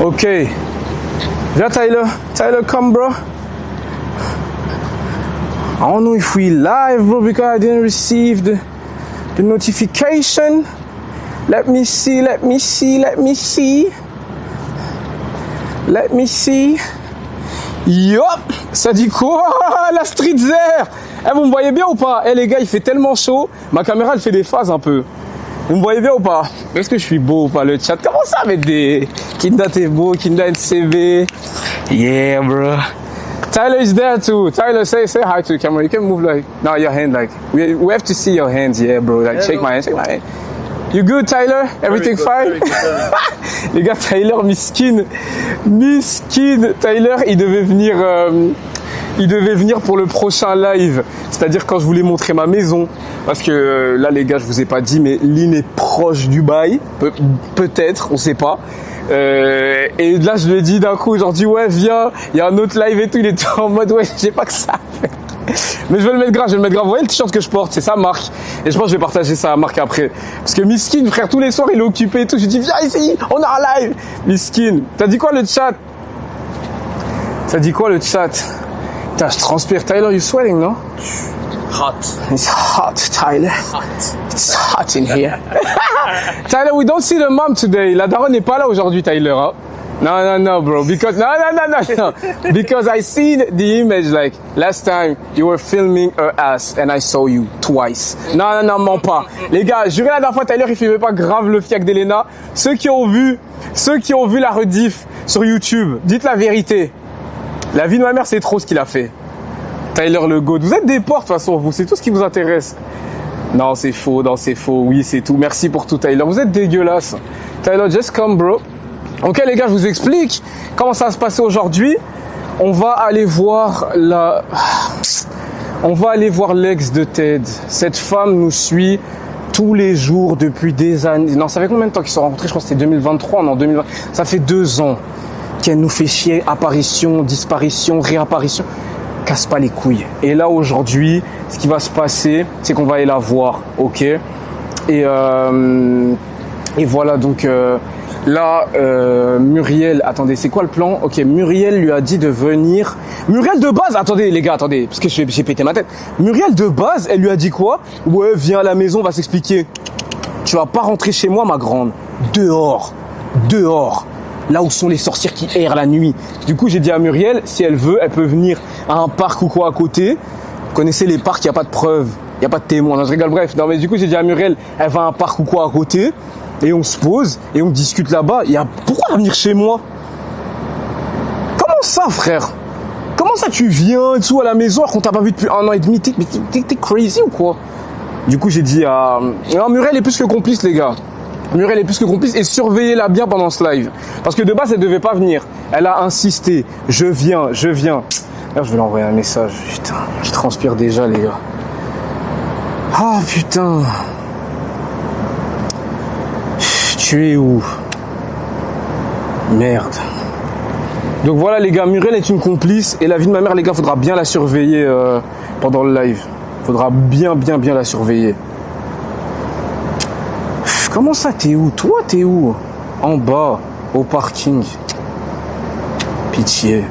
Ok. Viens Tyler. Tyler, come bro. I don't know if we live bro because I didn't receive the notification. Let me see. Yup. Ça dit quoi? La street there. Eh, vous me voyez bien ou pas? Eh les gars, il fait tellement chaud. Ma caméra elle fait des phases un peu. Vous me voyez bien ou pas? Est-ce que je suis beau ou pas? Le chat, comment ça avec des... Kinda t'es beau, Kinda NCB. Yeah bro. Tyler is there too. Tyler, say hi to the camera. You can move like... No, your hand like... We have to see your hands, yeah bro. Like shake my hand. You good Tyler? Everything fine? Very good. Les gars, Tyler, miskin. Tyler, il devait venir pour le prochain live. C'est-à-dire quand je voulais montrer ma maison. Parce que là, les gars, je vous ai pas dit, mais Lynn est proche du bail. Peut-être, on sait pas. Et là, je lui ai dit d'un coup, genre dit, ouais, viens, il y a un autre live et tout. Il était en mode, ouais, j'ai pas que ça à faire. Mais je vais le mettre grave. Vous voyez le t-shirt que je porte, c'est sa marque. Et je pense que je vais partager sa marque après. Parce que Miskin, frère, tous les soirs, il est occupé et tout. Je lui dis, viens ici, on a un live. Miskin, t'as dit quoi le chat? Putain, je transpire. Tyler, you sweating, no? Hot. It's hot, Tyler. Hot. It's hot in here. Tyler, we don't see the mom today. La daronne n'est pas là aujourd'hui, Tyler. Hein? No, bro. Because no. Because I seen the image like last time you were filming her ass and I saw you twice. Non, mens pas. Les gars, jurez la dernière fois, Tyler, il filmait pas grave le fiac d'Elena. Ceux qui ont vu la rediff sur YouTube, dites la vérité. La vie de ma mère, c'est trop ce qu'il a fait. Tyler le goat. Vous êtes des porcs, de toute façon, vous. C'est tout ce qui vous intéresse. Non, c'est faux. Oui, c'est tout. Merci pour tout, Tyler. Vous êtes dégueulasse. Tyler, just come, bro. Ok, les gars, je vous explique comment ça va se passer aujourd'hui. On va aller voir l'ex de Ted. Cette femme nous suit tous les jours depuis des années. Non, ça fait combien de temps qu'ils sont rencontrés? Je crois que c'était 2023, non, 2020. Ça fait 2 ans qu'elle nous fait chier. Apparition, disparition, réapparition. Casse pas les couilles. Et là, aujourd'hui, ce qui va se passer, c'est qu'on va aller la voir, ok? Et voilà, donc... Là, Muriel, attendez, c'est quoi le plan? Ok, Muriel lui a dit de venir. Muriel de base, attendez les gars, attendez, parce que j'ai pété ma tête. Muriel de base, elle lui a dit quoi? Ouais, viens à la maison, on va s'expliquer. Tu vas pas rentrer chez moi, ma grande. Dehors, là où sont les sorcières qui errent la nuit. Du coup, j'ai dit à Muriel, si elle veut, elle peut venir à un parc ou quoi à côté. Vous connaissez les parcs, il n'y a pas de preuves, il n'y a pas de témoins. Non, je rigole, bref. Non, mais du coup, j'ai dit à Muriel, elle va à un parc ou quoi à côté. Et on se pose et on discute là-bas. Pourquoi elle va venir chez moi? Comment ça, frère? Comment ça tu viens et tout à la maison alors qu'on t'a pas vu depuis 1 an et demi? T'es crazy ou quoi? Du coup, j'ai dit à... Non, Muriel est plus que complice, les gars. Muriel est plus que complice et surveillez-la bien pendant ce live. Parce que de base, elle devait pas venir. Elle a insisté. Je viens. Là, je vais lui envoyer un message. Putain, je transpire déjà, les gars. Ah, putain. Tu es où? Merde. Donc voilà les gars, Muriel est une complice et la vie de ma mère les gars, faudra bien la surveiller pendant le live. Faudra bien la surveiller. Comment ça t'es où? Toi t'es où? En bas, au parking. Pitié.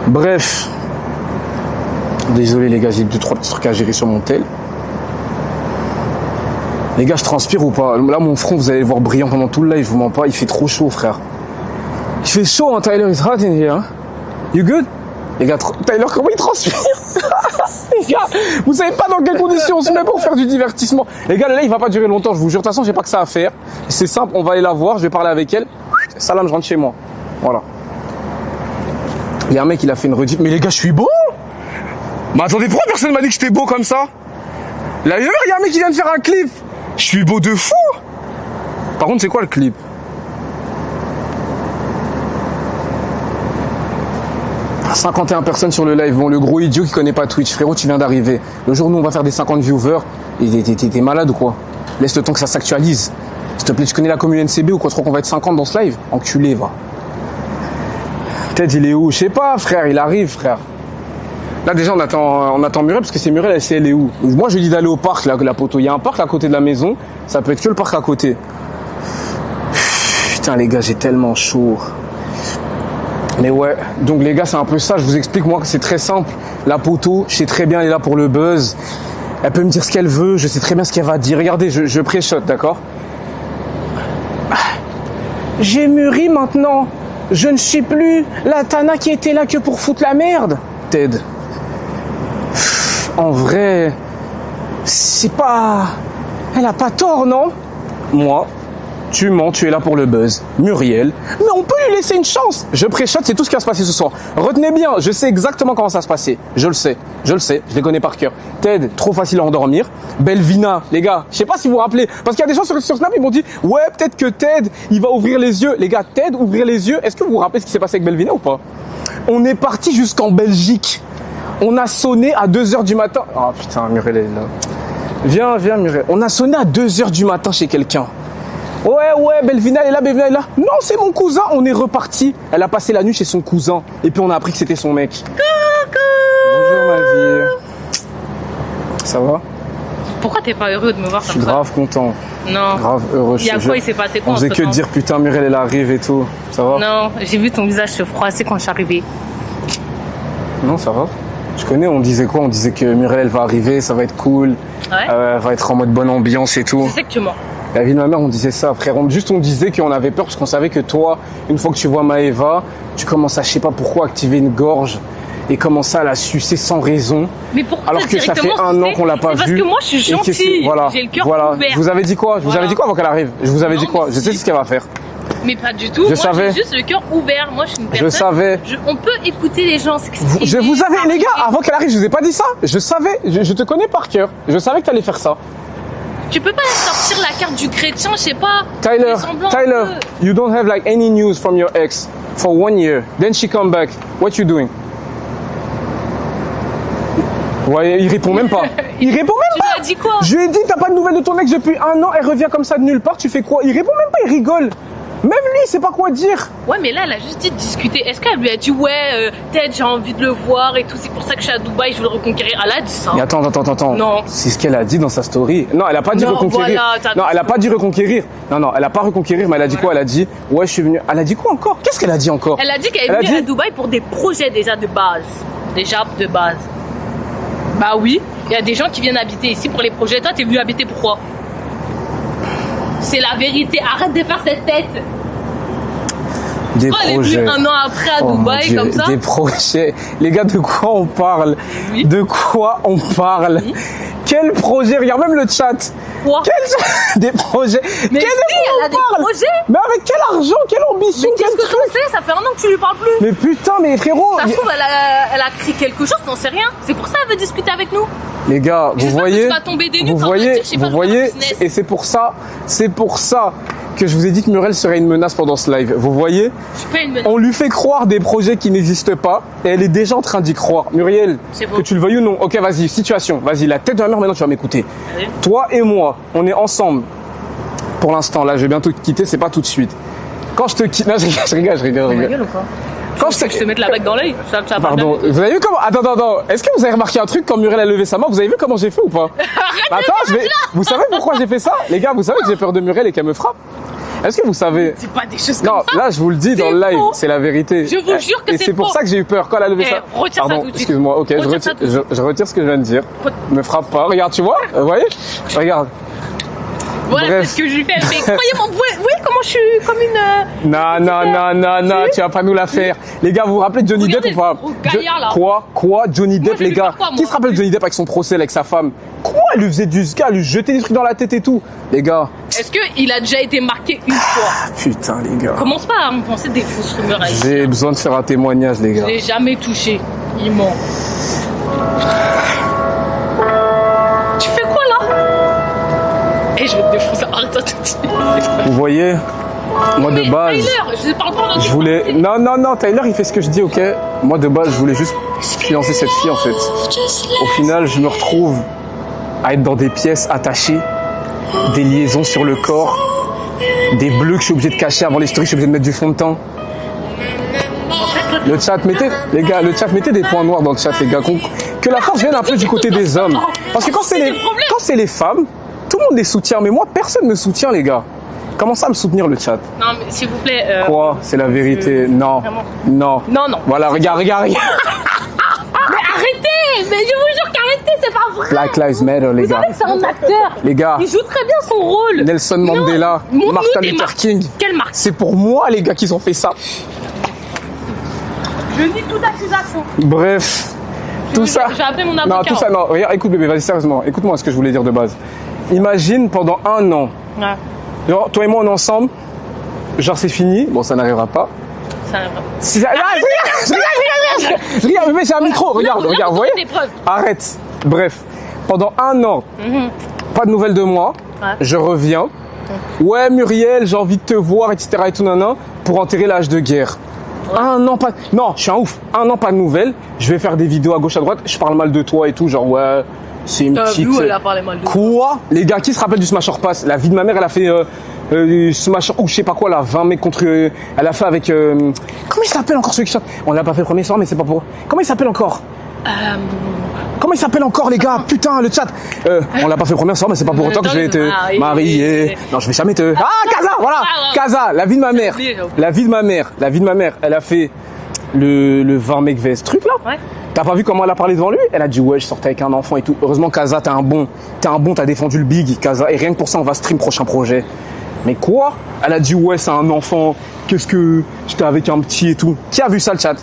Bref. Désolé les gars, j'ai 2-3 petits trucs à gérer sur mon tel. Les gars, je transpire ou pas? Là, mon front, vous allez le voir brillant pendant tout le live. Je vous mens pas, il fait trop chaud, frère. Il fait chaud, hein, Tyler. It's hot in here. Hein? You good? Les gars, Tyler, comment il transpire? Les gars, vous savez pas dans quelles conditions on se met pour faire du divertissement. Les gars, le live, il va pas durer longtemps, je vous jure. De toute façon, j'ai pas que ça à faire. C'est simple, on va aller la voir, je vais parler avec elle. Salam, je rentre chez moi. Voilà. Il y a un mec, il a fait une rediff. Mais les gars, je suis beau? Mais attendez, pourquoi personne m'a dit que j'étais beau comme ça? Là, il y a un mec qui vient de faire un clip. Je suis beau de fou. Par contre, c'est quoi le clip? « 51 personnes sur le live. Bon, le gros idiot qui connaît pas Twitch. Frérot, tu viens d'arriver. Le jour où nous, on va faire des 50 viewers, t'es malade ou quoi? Laisse le temps que ça s'actualise. S'il te plaît, tu connais la commune NCB ou quoi? Tu crois qu'on va être 50 dans ce live? Enculé, va. Ted, il est où? Je sais pas, frère. Il arrive, frère. Là, déjà, on attend Muriel parce que c'est Muriel, elle sait elle est où. Moi, je lui dis d'aller au parc, là, la poteau. Il y a un parc à côté de la maison. Ça peut être que le parc à côté. Putain, les gars, j'ai tellement chaud. Mais ouais, donc les gars, c'est un peu ça. Je vous explique, moi, que c'est très simple. La poteau, je sais très bien, elle est là pour le buzz. Elle peut me dire ce qu'elle veut, je sais très bien ce qu'elle va dire. Regardez, je pré-shot, d'accord? J'ai mûri maintenant. Je ne suis plus la Tana qui était là que pour foutre la merde. Ted. En vrai, c'est pas... Elle a pas tort, non? Moi, tu mens, tu es là pour le buzz. Muriel, mais on peut lui laisser une chance. Je pré-shot, c'est tout ce qui va se passer ce soir. Retenez bien, je sais exactement comment ça va se passer. Je le sais, je les connais par cœur. Ted, trop facile à endormir. Belvina, les gars, je sais pas si vous vous rappelez, parce qu'il y a des gens sur Snap, ils m'ont dit, ouais, peut-être que Ted, il va ouvrir les yeux. Les gars, Ted, ouvrir les yeux. Est-ce que vous vous rappelez ce qui s'est passé avec Belvina ou pas? On est parti jusqu'en Belgique. On a sonné à 2h du matin. Oh putain, Muriel est là. Viens, Muriel. On a sonné à 2h du matin chez quelqu'un. Ouais, Belvina elle est là, Non, c'est mon cousin. On est reparti. Elle a passé la nuit chez son cousin. Et puis on a appris que c'était son mec. Coucou. Bonjour ma vie. Ça va? Pourquoi t'es pas heureux de me voir comme ça? Je suis grave content. Non. Grave heureux. Il y a quoi? Il s'est passé quoi? On faisait que dire putain Muriel elle arrive et tout. Ça va? Non, j'ai vu ton visage se froisser quand je suis arrivée. Non, ça va. Je connais, on disait quoi? On disait que Muriel elle va arriver, ça va être cool. Ouais. Elle va être en mode bonne ambiance et tout. Je sais que tu mens. La vie de ma mère, on disait ça, frère. On disait qu'on avait peur parce qu'on savait que toi, une fois que tu vois Maëva, tu commences à, je sais pas pourquoi, activer une gorge et commencer à la sucer sans raison. Mais pourquoi? Alors que ça fait un an qu'on l'a pas vue. Parce que moi, je suis gentille. Voilà, j'ai le cœur voilà. ouvert. Je vous avais dit quoi? Je vous avais dit quoi avant qu'elle arrive? Je vous avais dit quoi? Je sais ce qu'elle va faire. Mais pas du tout. Je moi, savais. j'ai juste le cœur ouvert. Moi, je suis une personne. Je savais. On peut écouter les gens. Je vous avais, les gars, avant qu'elle arrive, je vous ai pas dit ça. Je savais. Je te connais par cœur. Je savais que t'allais faire ça. Tu peux pas sortir la carte du chrétien, je sais pas. Tyler, you don't have like any news from your ex for 1 year. Then she come back. What you doing? Ouais, il répond même pas. Il répond même pas. Tu lui as dit quoi? Je lui ai dit, t'as pas de nouvelles de ton ex depuis 1 an, elle revient comme ça de nulle part, tu fais quoi? Il répond même pas, il rigole. Même lui, il sait pas quoi dire. Ouais, mais là, elle a juste dit de discuter. Est-ce qu'elle lui a dit, ouais, Ted, j'ai envie de le voir et tout, c'est pour ça que je suis à Dubaï, je veux le reconquérir. Elle a dit ça. Mais attends. Non. C'est ce qu'elle a dit dans sa story. Non, elle a pas dit Non, reconquérir. voilà, non, elle a pas dit reconquérir. Non, elle a pas reconquérir, mais elle a dit quoi? Elle a dit, ouais, je suis venue. Elle a dit quoi encore? Qu'est-ce qu'elle a dit encore? Elle a dit qu'elle est venue à Dubaï pour des projets déjà de base. Déjà de base. Bah oui, il y a des gens qui viennent habiter ici pour les projets. Toi, t'es venu habiter pourquoi? C'est la vérité. Arrête de faire cette tête. Des Elle est projets. venue 1 an après à Dubaï comme ça. Des projets. Les gars, de quoi on parle? Oui. De quoi on parle? Oui. Quel projet? Regarde même le chat. Quoi? Des projets. Mais Quel si, elle a des projets. Mais avec quel argent? Quelle ambition? Mais qu'est-ce quel que t'en sais? Ça fait 1 an que tu lui parles plus. Mais putain, mais frérot. Ça se trouve, elle a écrit quelque chose, t'en sais rien. C'est pour ça qu'elle veut discuter avec nous. Les gars, vous J'espère voyez, que tu vas tomber des nues vous quand on va voyez, dire, je sais pas, vous je vais voyez, faire un business. et c'est pour ça que je vous ai dit que Muriel serait une menace pendant ce live. Vous voyez, Je suis pas une menace. on lui fait croire des projets qui n'existent pas, et elle est déjà en train d'y croire. Muriel, C'est que faux. tu le veuilles ou non. Ok, vas-y, situation, vas-y, la tête de la mère, maintenant tu vas m'écouter. Allez. Toi et moi, on est ensemble. Pour l'instant, là, je vais bientôt te quitter, c'est pas tout de suite. Quand je te quitte, non, je rigole. Ma gueule ou quoi? Quand Je te mette la bague dans l'œil. Ça va Pardon, bien. vous avez vu comment... Attends. Est-ce que vous avez remarqué un truc quand Muriel a levé sa main? Vous avez vu comment j'ai fait ou pas? Attends, vous savez pourquoi j'ai fait ça? Les gars, vous savez que j'ai peur de Muriel et qu'elle me frappe? Est-ce que vous savez? C'est pas des choses Non, comme ça. là, je vous le dis dans le live, faux. c'est la vérité. Je vous jure que Et c'est c'est pour faux. ça que j'ai eu peur quand elle a levé Eh, sa... retire ça Pardon, tout de suite. excuse-moi, ok, Retire ça tout de suite. je retire ce que je viens de dire. Me frappe pas, regarde, tu vois? Vous voyez? Regarde. Voilà, Bref. c'est ce que je lui fais. Mais croyez-moi, vous voyez comment je suis comme une... Non, tu vas pas nous la faire. Les gars, vous vous rappelez de Johnny Depp Regardez ou pas? ce gros gaillard, là. Quoi? Johnny Depp, je vais les lui gars. faire quoi, moi? Qui se rappelle de Johnny Depp avec son procès avec sa femme? Quoi? Elle lui faisait du ska, elle lui jetait des trucs dans la tête et tout. Les gars. Est-ce qu'il a déjà été marqué une fois? Putain, les gars. Commence pas à me penser des fausses rumeurs. Avec J'ai besoin de faire un témoignage, les Je gars. l'ai jamais touché. Il ment. Tu fais quoi là? Et je vais te défoncer. Arrête-toi tout de suite. Vous voyez? Moi, de Mais base. Tyler, je parle pas Je voulais. Non, Tyler, il fait ce que je dis, ok? Moi, de base, je voulais juste fiancer cette fille, en fait. Au final, je me retrouve à être dans des pièces attachées, des liaisons sur le corps, des bleus que je suis obligé de cacher avant les stories, je suis obligé de mettre du fond de teint. Le chat, les gars, mettez des points noirs dans le chat, les gars. Que la force vienne un peu du côté des hommes. Parce que quand c'est les femmes, tout le monde les soutient, mais moi, personne ne me soutient, les gars. Commencez à me soutenir le chat. Non, mais s'il vous plaît. Quoi? C'est la vérité. Non. Vraiment. Non. Non. Voilà, regarde. Mais arrêtez! Mais je vous jure qu'arrêtez, c'est pas vrai! Black Lives Matter, les Vous gars. savez que c'est un acteur. Les gars. Il joue très bien son rôle. Nelson Mandela, Montre-nous Martin des Luther marques. King. Quelle marque? C'est pour moi, les gars, qu'ils ont fait ça. Je nie toute accusation. Bref. Tout ça. J'ai appelé mon avocat. Non, tout ça, non. Regarde, écoute, bébé, vas-y, sérieusement. Écoute-moi ce que je voulais dire de base. Imagine pendant 1 an. Ouais, Genre, toi et moi, on est ensemble. Genre, c'est fini. Bon, ça n'arrivera pas. ça arrivera. Si ça- Ah, regarde, bébé, c'est un micro. Regarde, Là, regarde, on vous voyez? donne des preuves. Arrête. Bref. Pendant 1 an, pas de nouvelles de moi. Ouais. Je reviens. Ouais, Muriel, j'ai envie de te voir, etc. et tout, nanan, pour enterrer l'âge de guerre. 1 an, pas. Non, je suis un ouf. 1 an, pas de nouvelles. Je vais faire des vidéos à gauche, à droite. Je parle mal de toi et tout. Genre, ouais, c'est une T'as petite. vu, elle a parlé mal de toi. Quoi? Les gars, qui se rappelle du Smasher Pass? La vie de ma mère, elle a fait Smasher ou je sais pas quoi, là, 20 mecs contre. Elle a fait avec. Comment il s'appelle encore celui qui chante? On l'a pas fait le premier soir, mais c'est pas pour. Comment il s'appelle encore? Comment il s'appelle encore, les gars? Putain, le chat. On l'a pas fait le premier soir, mais c'est pas pour autant que je vais te marier. Non, je vais jamais te. Ah, Kaza, voilà. Kaza, la vie de ma mère. La vie de ma mère. La vie de ma mère. Elle a fait le 20 mecs vs truc là. Ouais. T'as pas vu comment elle a parlé devant lui? Elle a dit ouais, je sortais avec un enfant et tout. Heureusement, Kaza, t'as un bon, t'as défendu le big, Kaza. Et rien que pour ça, on va stream prochain projet. Mais quoi? Elle a dit ouais, c'est un enfant. Qu'est-ce que j'étais avec un petit et tout. Qui a vu ça, le chat?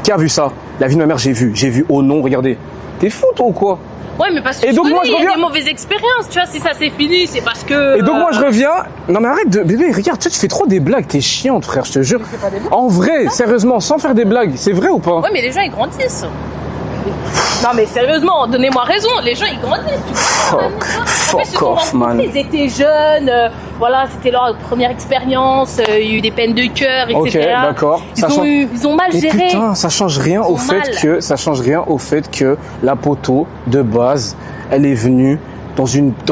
Qui a vu ça? La vie de ma mère, j'ai vu. Oh non, regardez. T'es fou toi ou quoi? Ouais, mais parce que Et donc, moi, je il y a reviens- des mauvaises expériences, tu vois, si ça c'est fini, c'est parce que... Et donc moi je reviens. Non mais arrête de bébé, regarde, tu fais trop des blagues, t'es chiante frère, je te jure. fais pas des blagues. En vrai, sérieusement, sans faire des blagues, c'est vrai ou pas? Ouais, mais les gens, ils grandissent. Non, mais sérieusement, donnez-moi raison, les gens, ils grandissent. Tu vois, en plus, Fuck ils se sont off, man. rencontrés, ils étaient jeunes, voilà, c'était leur première expérience, il y a eu des peines de cœur, etc. Ok, d'accord. Ça change- Ils ont mal Mais géré. putain, ça change rien au ont fait mal. que la poteau de base, elle est venue dans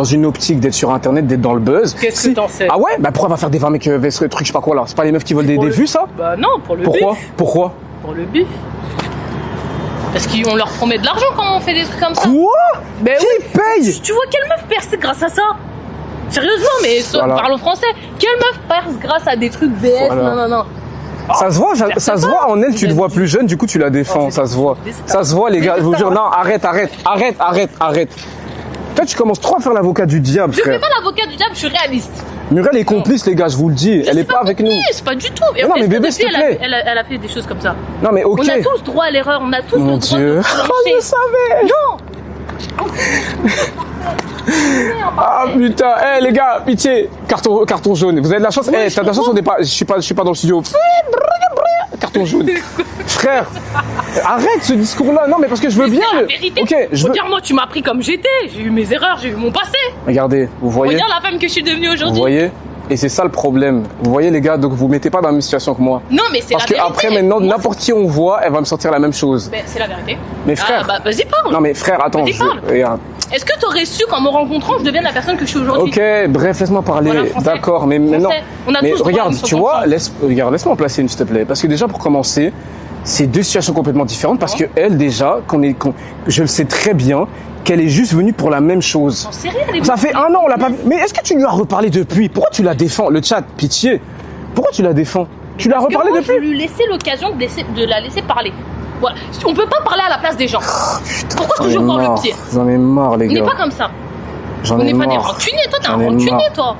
une optique d'être sur internet, d'être dans le buzz. Qu'est-ce que t'en sais? Ah ouais? Bah pourquoi elle va faire des 20 mecs ce truc, je sais pas quoi là? C'est pas les meufs qui veulent des Pour le- vues ça? Bah non, pour le Pourquoi? bif. Pourquoi? Pour le bif. Parce qu'on leur promet de l'argent quand on fait des trucs comme ça. Quoi? Ben Qui oui. paye? Tu vois quelle meuf perce grâce à ça? Sérieusement, mais Voilà. parlons français. Quelle meuf perce grâce à des trucs VS? Voilà. Non. Ça se voit, ça se voit en elle, tu te vois plus jeune, du coup tu la défends, Oh, ça se voit. des stars. Ça se voit les gars, Des je vous stars. jure, non, arrête. Toi tu commences trop à faire l'avocat du diable, Je fais frère. pas l'avocat du diable, je suis réaliste. Muriel est complice les gars, je vous le dis, elle est pas avec nous. C'est pas du tout. Et Non, mais est-ce que bébé, depuis, s'il te elle a- plaît. elle a fait des choses comme ça. Non mais ok. On a tous droit à l'erreur, on a tous Mon le droit Dieu. de se Oh, plancher. je savais. Ah putain, les gars, pitié, carton jaune. Vous avez de la chance, Ouais, t'as de la chance, on n'est pas, je suis pas dans le studio. Carton jaune. Frère, arrête ce discours-là. Non mais parce que je veux bien. C'est la vérité. Ok, je veux. Regarde-moi, tu m'as pris comme j'étais. J'ai eu mes erreurs, j'ai eu mon passé. Regardez, vous voyez. Regarde la femme que je suis devenue Vous aujourd'hui. voyez? Et c'est ça le problème. Vous voyez les gars, donc vous mettez pas dans la même situation que moi. Non, mais c'est la Parce que vérité. après maintenant, Moi, n'importe qui on voit, elle va me sortir la même chose. ben, c'est la vérité. Mais frère. Ah, bah, vas-y, parle. Non mais frère, attends, Vas-y, parle. regarde. Est-ce que t'aurais su qu'en me rencontrant, je devienne la personne que je suis aujourd'hui? Ok, bref, laisse-moi parler. Voilà, français. D'accord, mais maintenant. Français. On a Mais tous droit à regarde, une tu vois, confiance. laisse-moi en placer une, s'il te plaît. Parce que déjà, pour commencer, c'est deux situations complètement différentes. Parce que elle, déjà, je le sais très bien, qu'elle est juste venue pour la même chose. J'en sais rien, les Ça fait 1 an, on l'a pas vu. Mais est-ce que tu lui as reparlé depuis? Pourquoi tu la défends? Le chat, pitié. Pourquoi tu la défends? Tu l'as Parce que reparlé moi, depuis? Je lui laissais l'occasion de la laisser parler. Voilà. On peut pas parler à la place des gens. Pourquoi J'en ai toujours voir le marre, pied? J'en ai marre, les On n'est gars. pas comme ça. J'en On ai n'est pas des marre. rancuniers. Toi, t'es un J'en ai rancunier, marre. toi.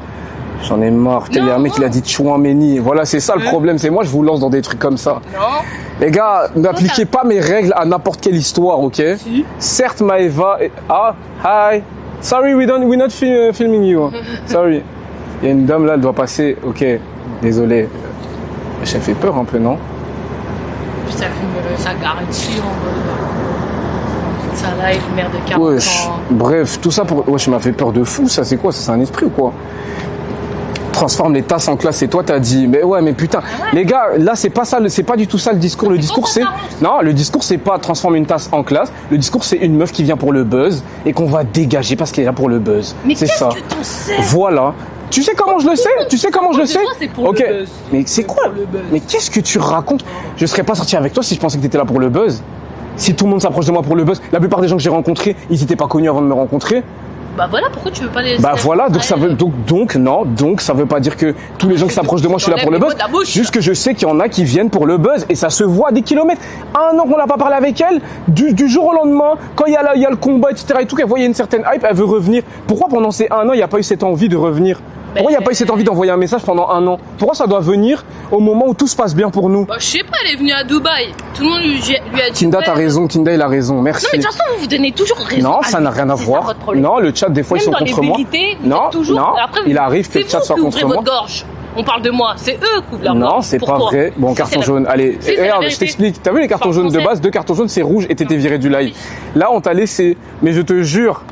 J'en ai marre. Putain, il y a un Non, mec qui l'a dit Chouameni. Voilà, c'est ça le problème. C'est moi, je vous lance dans des trucs comme ça. Non. Les gars, n'appliquez pas mes règles à n'importe quelle histoire, ok? Si. Certes, Maëva. Ah, hi. Sorry, we're not filming you. Sorry. Il y a une dame là, elle doit passer. Ok, désolé. Ça fait peur un peu, non? Ça fume sa garantie en sa live, mère de 40 Wesh. ans. Bref, tout ça pour. Wesh, ça m'a fait peur de fou, ça. C'est quoi? Ça, c'est un esprit ou quoi? Transforme les tasses en classe et toi t'as dit mais ouais mais putain les gars là c'est pas ça c'est pas du tout ça le discours. Le discours c'est non, le discours c'est pas transformer une tasse en classe, le discours c'est une meuf qui vient pour le buzz et qu'on va dégager parce qu'elle est là pour le buzz. Mais C'est qu'est-ce ça. que t'en sais? Voilà. Tu sais comment je le sais? Tu sais comment je le sais? C'est pour Ok. le buzz. Mais c'est quoi? pour le buzz. Mais qu'est-ce que tu racontes? Je serais pas sorti avec toi si je pensais que t'étais là pour le buzz. Si tout le monde s'approche de moi pour le buzz, la plupart des gens que j'ai rencontrés, ils étaient pas connus avant de me rencontrer. Bah voilà, pourquoi tu veux pas les... Bah voilà, donc ça veut donc ça veut pas dire que tous les gens qui s'approchent de moi, je suis là pour le buzz. Juste que je sais qu'il y en a qui viennent pour le buzz et ça se voit à des kilomètres. Un an qu'on n'a pas parlé avec elle, du jour au lendemain, quand il y a le combat, etc. et tout, qu'elle voyait une certaine hype, elle veut revenir. Pourquoi pendant ces un an, il n'y a pas eu cette envie de revenir? Pourquoi il n'y a pas eu cette envie d'envoyer un message pendant un an? Pourquoi ça doit venir au moment où tout se passe bien pour nous? Bah, je sais pas, elle est venue à Dubaï. Tout le monde lui a dit... Kinda, t'as raison, Kinda, il a raison, merci. Non, mais de toute façon, vous vous donnez toujours raison. Non, ça n'a rien à voir. Non, le chat, des fois, ils sont contre moi. Non, non, il arrive que le chat soit contre moi. Votre gorge. On parle de moi, c'est eux qui ouvrent leur gorge. Non, c'est pas vrai. Bon, carton jaune. Allez, regarde, je t'explique. T'as vu les cartons jaunes de base? 2 cartons jaunes, c'est rouge et t'étais viré du live. Là, on t'a laissé. Mais je te jure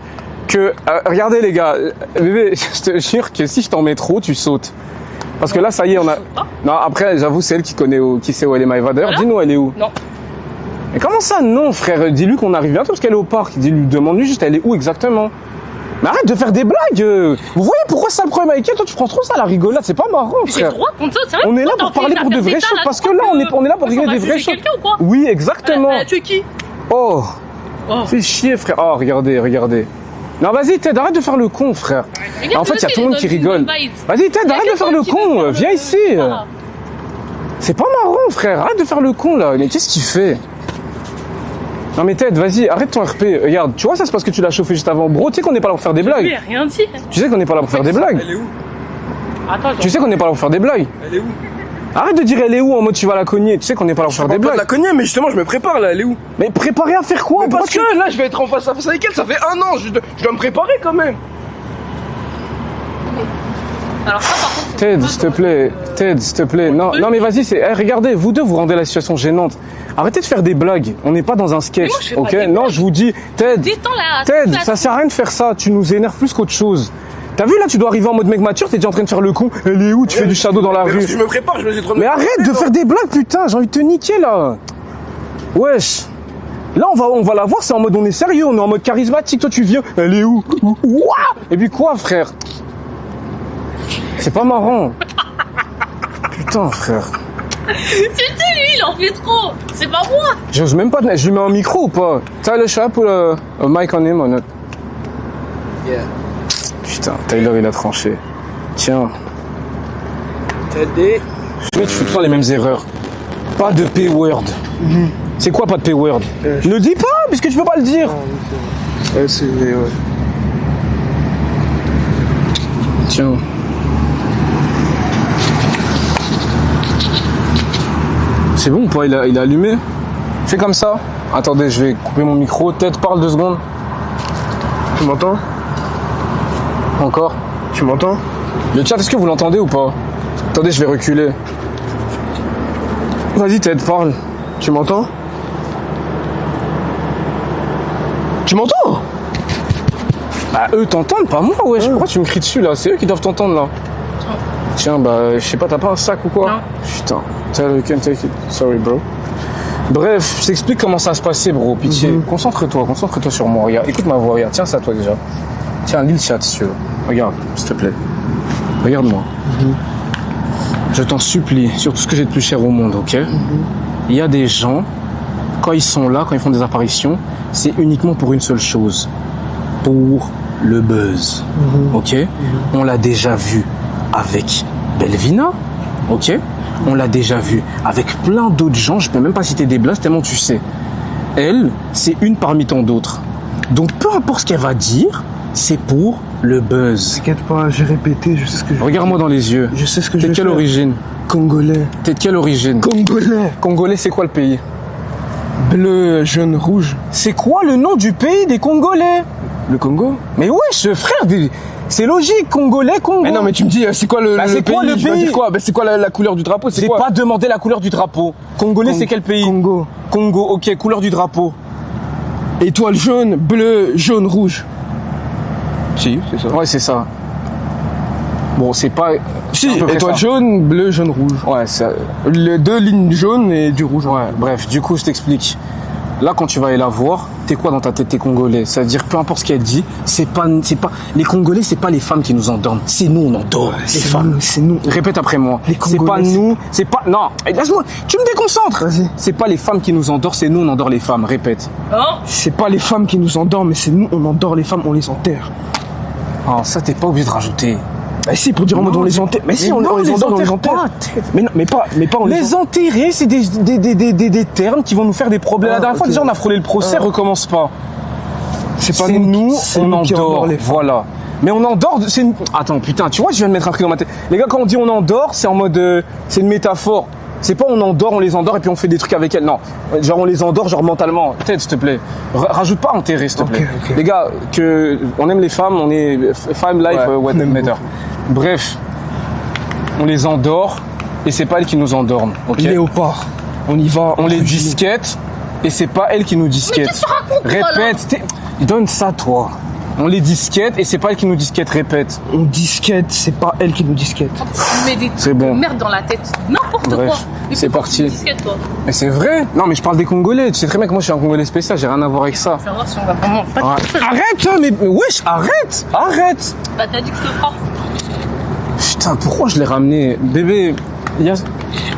que, regardez les gars, bébé, je te jure que si je t'en mets trop, tu sautes. Parce que là, ça y est, on a... Non, après, j'avoue, c'est elle qui connaît qui sait où elle est, Maëva. D'ailleurs, dis-nous, elle est où? Non. Mais comment ça, non, frère? Dis-lui qu'on arrive bientôt parce qu'elle est au parc. Dis-lui, demande-lui juste, elle est où exactement? Mais arrête de faire des blagues. Vous voyez pourquoi c'est le problème avec elle? Toi, tu prends trop ça à la rigolade. C'est pas marrant, frère. J'ai le droit contre ça, c'est vrai. On est là pour parler pour de vraies choses. Parce que là, on est là pour rigoler des vraies choses. Oui, exactement. Tu es qui? Oh. Fais chier, frère. Oh, regardez. Non, vas-y, Ted, arrête de faire le con, frère. En fait, il y a tout le monde qui rigole. Vas-y, Ted, arrête de faire le con. Viens ici. C'est pas marrant, frère. Arrête de faire le con, là. Mais qu'est-ce qu'il fait? Non, mais Ted, vas-y, arrête ton RP. Regarde, tu vois, ça, c'est parce que tu l'as chauffé juste avant. Bro, tu sais qu'on n'est pas là pour faire des blagues. Rien dit. Tu sais qu'on n'est pas là pour faire des blagues. Elle est où? Attends, tu sais qu'on n'est pas là pour faire des blagues. Elle est où? Arrête de dire elle est où en mode tu vas la cogner. Tu sais qu'on n'est pas là pour faire des blagues. Je la cogner, mais justement, je me prépare là. Elle est où? Mais préparer à faire quoi? Parce que là, je vais être en face à face avec elle. Ça fait un an. Je dois me préparer quand même. Alors ça, par contre, Ted, s'il te plaît. Ted, s'il te plaît. Non, mais vas-y, regardez, vous deux, vous rendez la situation gênante. Arrêtez de faire des blagues. On n'est pas dans un sketch, ok? Non, je vous dis, Ted, ça sert à rien de faire ça. Tu nous énerves plus qu'autre chose. T'as vu là, tu dois arriver en mode mec mature, t'es déjà en train de faire le con. Elle est où? Tu fais du shadow dans la rue. Je me prépare, je me suis trop. Mais arrête de faire des blagues, putain, j'ai envie de te niquer là. Wesh. Là, on va la voir, c'est en mode on est sérieux, on est en mode charismatique. Toi, tu viens, elle est où? Ouah. Et puis quoi, frère? C'est pas marrant. Putain, frère. c'est lui, il en fait trop. C'est pas moi. J'ose même pas. Je lui mets un micro ou pas? Tyler, should I put a mic on him or not? Yeah. Putain, Tyler, il a tranché. Tiens. T'as Tu fais tout le temps les mêmes erreurs. Pas de P-word. C'est quoi pas de P-word? Ne dis pas, puisque tu peux pas le dire. Ouais, c'est vrai, ouais. Tiens. C'est bon ou pas? Il a allumé? Fais comme ça. Attendez, je vais couper mon micro. Tête, parle 2 secondes. Tu m'entends? Encore? Tu m'entends? Le chat, est-ce que vous l'entendez ou pas? Attendez, je vais reculer. Vas-y, Ted, parle. Tu m'entends? Tu m'entends? Bah, eux t'entendent, pas moi, wesh. Pourquoi tu me cries dessus, là? C'est eux qui doivent t'entendre, là. Tiens, bah, je sais pas, t'as pas un sac ou quoi? Non. Putain. Tyler, you can take it. Sorry, bro. Bref, je t'explique comment ça se passait, bro. Pitié. Concentre-toi sur moi. Regarde, écoute ma voix, regarde. Tiens, ça, toi, déjà. Tiens, lis le chat, si tu veux. Regarde, s'il te plaît. Regarde-moi. Je t'en supplie, sur tout ce que j'ai de plus cher au monde, ok? Il y a des gens, quand ils sont là, quand ils font des apparitions, c'est uniquement pour une seule chose. Pour le buzz. Ok? On l'a déjà vu avec Belvina. Ok? On l'a déjà vu avec plein d'autres gens. Je peux même pas citer des blagues tellement tu sais. Elle, c'est une parmi tant d'autres. Donc peu importe ce qu'elle va dire, c'est pour le buzz. T'inquiète pas, j'ai répété, je sais ce que je... Regarde-moi dans les yeux. Je sais ce que je T'es vais de quelle faire. origine? Congolais. T'es de quelle origine? Congolais. Congolais, c'est quoi le pays? Bleu, jaune, rouge. C'est quoi le nom du pays des Congolais? Le Congo? Mais wesh, frère, c'est logique, Congolais, Congo. Mais non, mais tu me dis, c'est quoi le c'est pays? quoi le Je dois pays? dire quoi? C'est quoi la couleur du drapeau? C'est J'ai quoi? pas demandé la couleur du drapeau. Congolais, c'est quel pays? Congo. Congo, ok, couleur du drapeau. Étoile jaune, bleu, jaune, rouge. Si, c'est ça. Ouais, c'est ça. Bon, c'est pas... Si, à peu près étoile ça. jaune, bleu, jaune, rouge. Ouais, ça... Les 2 lignes jaunes et du rouge. Ouais, bref, du coup, je t'explique. Là, quand tu vas aller la voir, t'es quoi dans ta tête? T'es Congolais. C'est-à-dire, peu importe ce qu'elle dit, c'est pas... Les Congolais, c'est pas les femmes qui nous endorment. C'est nous, on endort les femmes. C'est nous. Répète après moi. Les C'est pas Congolais, nous, c'est pas... Non, laisse-moi, tu me déconcentres. Vas-y. C'est pas les femmes qui nous endorment, c'est nous, on endort les femmes. Répète. Hein? C'est pas les femmes qui nous endorment, mais c'est nous, on endort les femmes, on les enterre. Ah, ça, t'es pas obligé de rajouter. Bah si, pour dire en mode on les enterre. Mais si, on les endort, on les enterre. Mais pas on Les enterrer, c'est des termes qui vont nous faire des problèmes. La dernière fois, déjà, on a frôlé le procès, recommence pas. C'est pas nous, c'est on nous qui endort. les femmes. Voilà. Mais on endort, Attends, putain, tu vois, je viens de mettre un truc dans ma tête. Les gars, quand on dit on endort, c'est en mode, c'est une métaphore. C'est pas on endort, on les endort et puis on fait des trucs avec elles. Non. Genre on les endort, genre mentalement. Peut-être, s'il te plaît. Rajoute pas enterrer, s'il te plaît. Ok. Les gars, on aime les femmes, on est femme life, what matter. Bref. On les endort et c'est pas elles qui nous endorment. Ok. Léopard. On y va. On les disquette et c'est pas elles qui nous disquettent. qu'est-ce que tu racontes, toi, là? Répète. Donne ça, toi. On les disquette et c'est pas elles qui nous disquettent. Répète. On disquette, c'est pas elle qui nous disquette. Tu mets des C'est trucs bon. de merde dans la tête. N'importe Bref, quoi. Mais c'est pourquoi parti. tu disquettes, toi? Mais c'est vrai. Non, mais je parle des Congolais. Tu sais très bien que moi je suis un Congolais spécial. J'ai rien à voir avec ça. Je vais voir si on va vraiment. Arrête, mais wesh, arrête. Bah, t'as dit que je te frappe. Putain, pourquoi je l'ai ramené, bébé?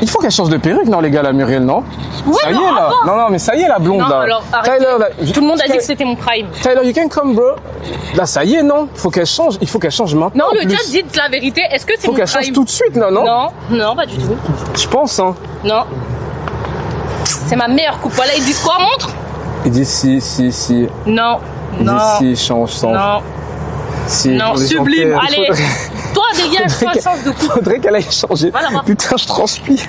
Il faut qu'elle change de perruque, non, les gars, la Muriel, non? Ouais, Ça y est, non, là. rapport. Non, mais ça y est, la blonde, Non, là. alors, arrêtez. Tyler, là. Tout le monde a dit que c'était mon prime. Tyler, you can come, bro. Là, ça y est, non? Il faut qu'elle change maintenant. Non, en le plus. chat dit la vérité. Est-ce que c'est Faut mon qu'elle prime? change tout de suite, là, non? Non, pas du tout. Je pense, hein. Non. C'est ma meilleure coupe. Voilà, ils disent quoi, montre? Il dit si. Non. Il Non. dit si, change. Non. Si, Non, on les sublime. enterre. Allez. Toi, dégage, toi, change de coupe. Faudrait qu'elle aille changer. Voilà, va. Putain, je transpire.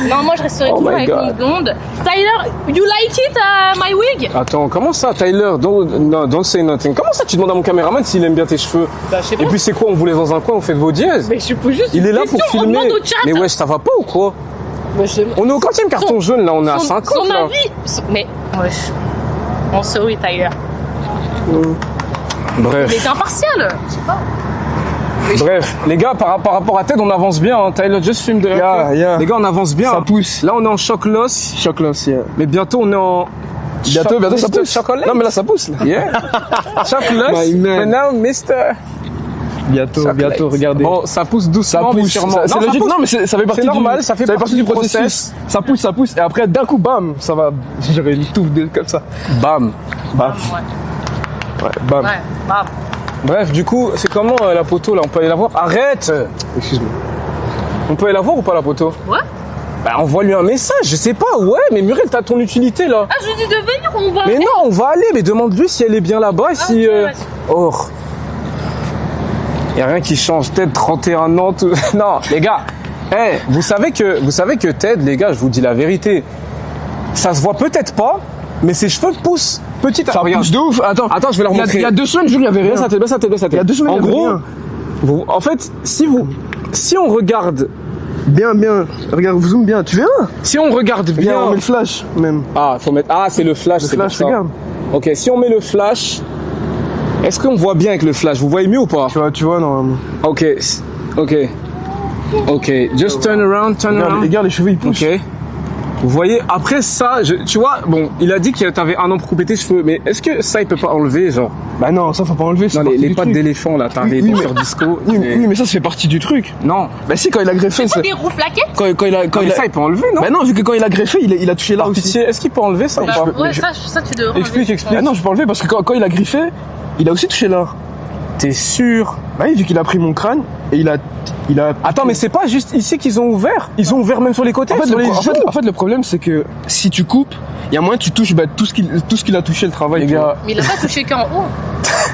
Non, moi, je resterai Oh toujours my avec God. mon blonde. Tyler, you like it, my wig? Attends, comment ça, Tyler? Don't say nothing. Comment ça, tu demandes à mon caméraman s'il aime bien tes cheveux? Bah, je sais pas. Et puis c'est quoi, on vous laisse dans un coin, on fait de vos dièses? Mais je peux juste. Il est là pour question, on filmer. demande au chat. Mais wesh, ça va pas ou quoi? Mais je- On est au 40e carton Son- jaune, là, on est à son 50, là. avis. Mais, wesh. On se oui, Tyler. Il Bref, est impartial. Je sais pas. bref. Les gars, par rapport à Ted, on avance bien, hein. Tyler, just film de Yeah. Les gars, on avance bien. Ça hein. pousse. Là, on est en choc loss. Chocolat, yeah. Mais bientôt, on est en... Bientôt, ça pousse. Chocolat. Non, mais là, ça pousse, là. Yeah. choc loss. My man. Mais now, Mister... Bientôt, regardez. Bon, ça pousse doucement, ça mais pousse. sûrement. C'est Non, ça logique. pousse. Non, mais ça fait partie C'est normal, ça fait partie du process. Ça pousse. Et après, d'un coup, bam, ça va. J'aurais une touffe comme ça. Bam. Bam. Ouais. Ouais, bam. Ouais. Bam. Bref, du coup, c'est comment la poteau, là? On peut aller la voir? Arrête! Excuse-moi. On peut aller la voir ou pas, la poteau? Ouais. Bah, envoie-lui un message, je sais pas, ouais, mais Muriel, t'as ton utilité, là. Ah, je lui dis de venir, on va. Mais non, on va aller, mais demande-lui si elle est bien là-bas, et si... ok, vas-y. Oh. Y a rien qui change, Ted, 31 ans, tout... Non, les gars, vous savez que Ted, les gars, je vous dis la vérité, ça se voit peut-être pas, mais ses cheveux poussent petit à Ça pousse de ouf. Attends, je vais leur montrer. Il y a 2 semaines, je jure, il y avait rien. Baisse la tête. Il y a 2 semaines, En il y avait gros, rien. en fait, si on regarde, Bien. Regarde, zoom bien. Tu viens? si on regarde Viens, bien... on met le flash, même. Ah, faut mettre... Ah, c'est le flash, Le c'est flash, pour ça. regarde. Ok, si on met le flash, est-ce qu'on voit bien avec le flash? Vous voyez mieux ou pas? Tu vois, normalement. Ok, just turn around. Regarde, les cheveux, ils poussent. Ok. Vous voyez, après ça, tu vois, bon, il a dit que t'avais un an pour couper tes cheveux, mais est-ce que ça, il peut pas enlever, genre? Bah non, ça, faut pas enlever. c'est Non, partie les du pattes truc. d'éléphant, là, t'as Oui, les oui, danseurs disco. Oui, mais ça fait partie du truc. Non. Bah si, quand il a greffé, Pas c'est... des roues flaquettes? Quand il a... Non, mais ça, il peut enlever, non? Bah non, vu que quand il a greffé, il a touché là Par aussi. pitié, est-ce qu'il peut enlever ça ou Bah, pas? ouais, ça, tu devrais. Explique. Ah non, je peux enlever parce que quand il a griffé, il a aussi touché là. T'es sûr? Bah oui, vu qu'il a pris mon crâne et il a... Attends, mais c'est pas juste ici qu'ils ont ouvert? Ils ont ouvert même sur les côtés, En fait, sur les joues. en fait, le problème, c'est que si tu coupes, il y a moyen que tu touches tout ce qu'il a touché le travail. Les tu gars, Mais il a pas touché qu'en haut.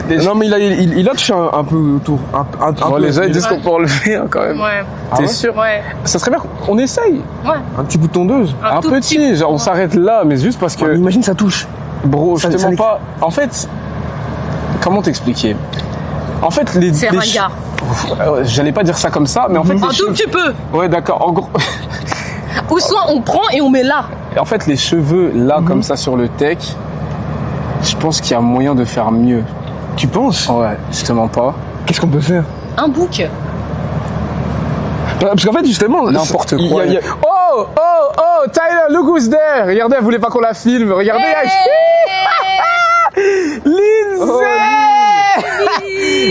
vois. Non, mais il a touché un peu autour. Un bon, peu, les gens ils disent Ouais. qu'on peut enlever hein, quand même. Ouais. T'es ouais sûr? Ouais. Ça serait bien qu'on essaye. Ouais. un petit bout de tondeuse. Un tout petit, genre on s'arrête là, mais juste parce que... Ouais, imagine, ça touche. Bro, je Ça- te ça mens n'est- pas. En fait, comment t'expliquer? En fait, C'est ringard. J'allais pas dire ça comme ça, mais en fait, Un les tout cheveux... petit peu. Ouais, d'accord. En gros, Ou soit on prend et on met là. en fait, les cheveux là, comme ça sur le tech, je pense qu'il y a moyen de faire mieux. Tu penses? Ouais, je te mens pas. Qu'est-ce qu'on peut faire? Un bouc. Parce qu'en fait, justement... N'importe il y quoi. a- Oh, Tyler, look who's there. Regardez, elle voulait pas qu'on la filme. Regardez, Lindsay.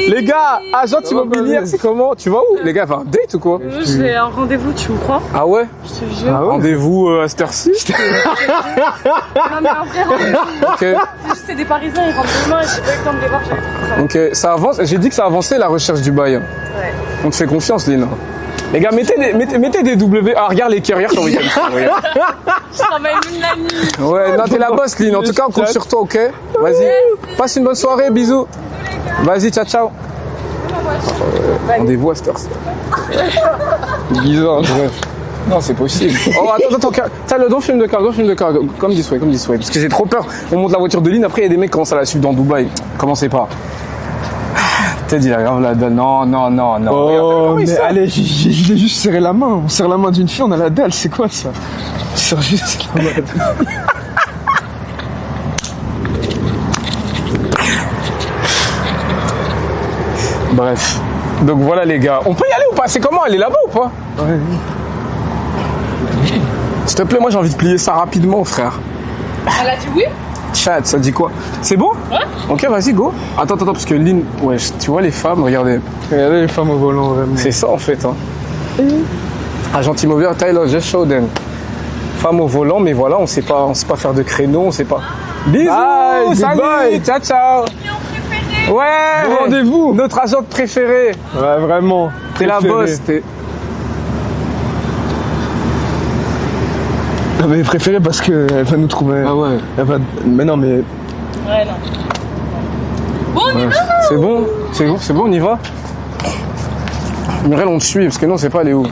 Les gars, agente immobilière, c'est comment? Tu vas où? Les gars, va un date ou quoi? Je vais à un rendez-vous, tu me crois? Ah ouais? Je te jure. Rendez-vous à cette heure-ci? Non, mais un vrai rendez-vous. Ok. C'est juste, c'est des Parisiens, ils rentrent demain, j'ai pas eu le temps de les voir, j'ai Ok, ça avance. J'ai dit que ça avançait la recherche du bail. Ouais. On te fait confiance, Lina. Les gars, mettez des W. Ah, regarde les carrières ton week-end. Je travaille même la nuit. Ouais, non, t'es la boss, Lina. En tout cas, on compte sur toi, ok? Vas-y. Passe une bonne soirée, bisous. Vas-y, ciao, ciao. Rendez-vous à cette heure-ci. Bizarre, bref. Non, c'est possible. Oh, attends. T'as le don film de car, comme this way. Parce que j'ai trop peur. On monte la voiture de Lynn, après il y a des mecs qui commencent à la suivre dans Dubaï. Commencez pas. T'as dit la grave la dalle. Non. Oh, Regarde, mais allez, je l'ai juste serré la main. On serre la main d'une fille, on a la dalle, c'est quoi ça? C'est juste la main. Bref. Donc voilà les gars. On peut y aller ou pas? C'est comment? Elle est là-bas ou pas? Ouais. S'il te plaît, moi j'ai envie de plier ça rapidement, frère. Elle a dit oui? Chat, ça dit quoi? C'est bon? Ouais. Ok, vas-y, go. Attends, parce que Lynn, ouais, tu vois les femmes, regardez. Regardez les femmes au volant, vraiment. C'est ça en fait. Hein. Agent immobilier, Tyler, just show them. Femme au volant, mais voilà, on sait pas faire de créneau, on sait pas. Bisous, Bye, salut, goodbye. ciao. Ouais, Rendez-vous. notre agente préférée. Ouais, vraiment. T'es la Préféré. boss, t'es. Non, mais préférée parce qu'elle va nous trouver. Ah ouais. Elle va... Mais non, mais. Ouais, non. Bon, on y va. C'est bon, on y va. Muriel, on te suit, parce que non, on sait pas aller où.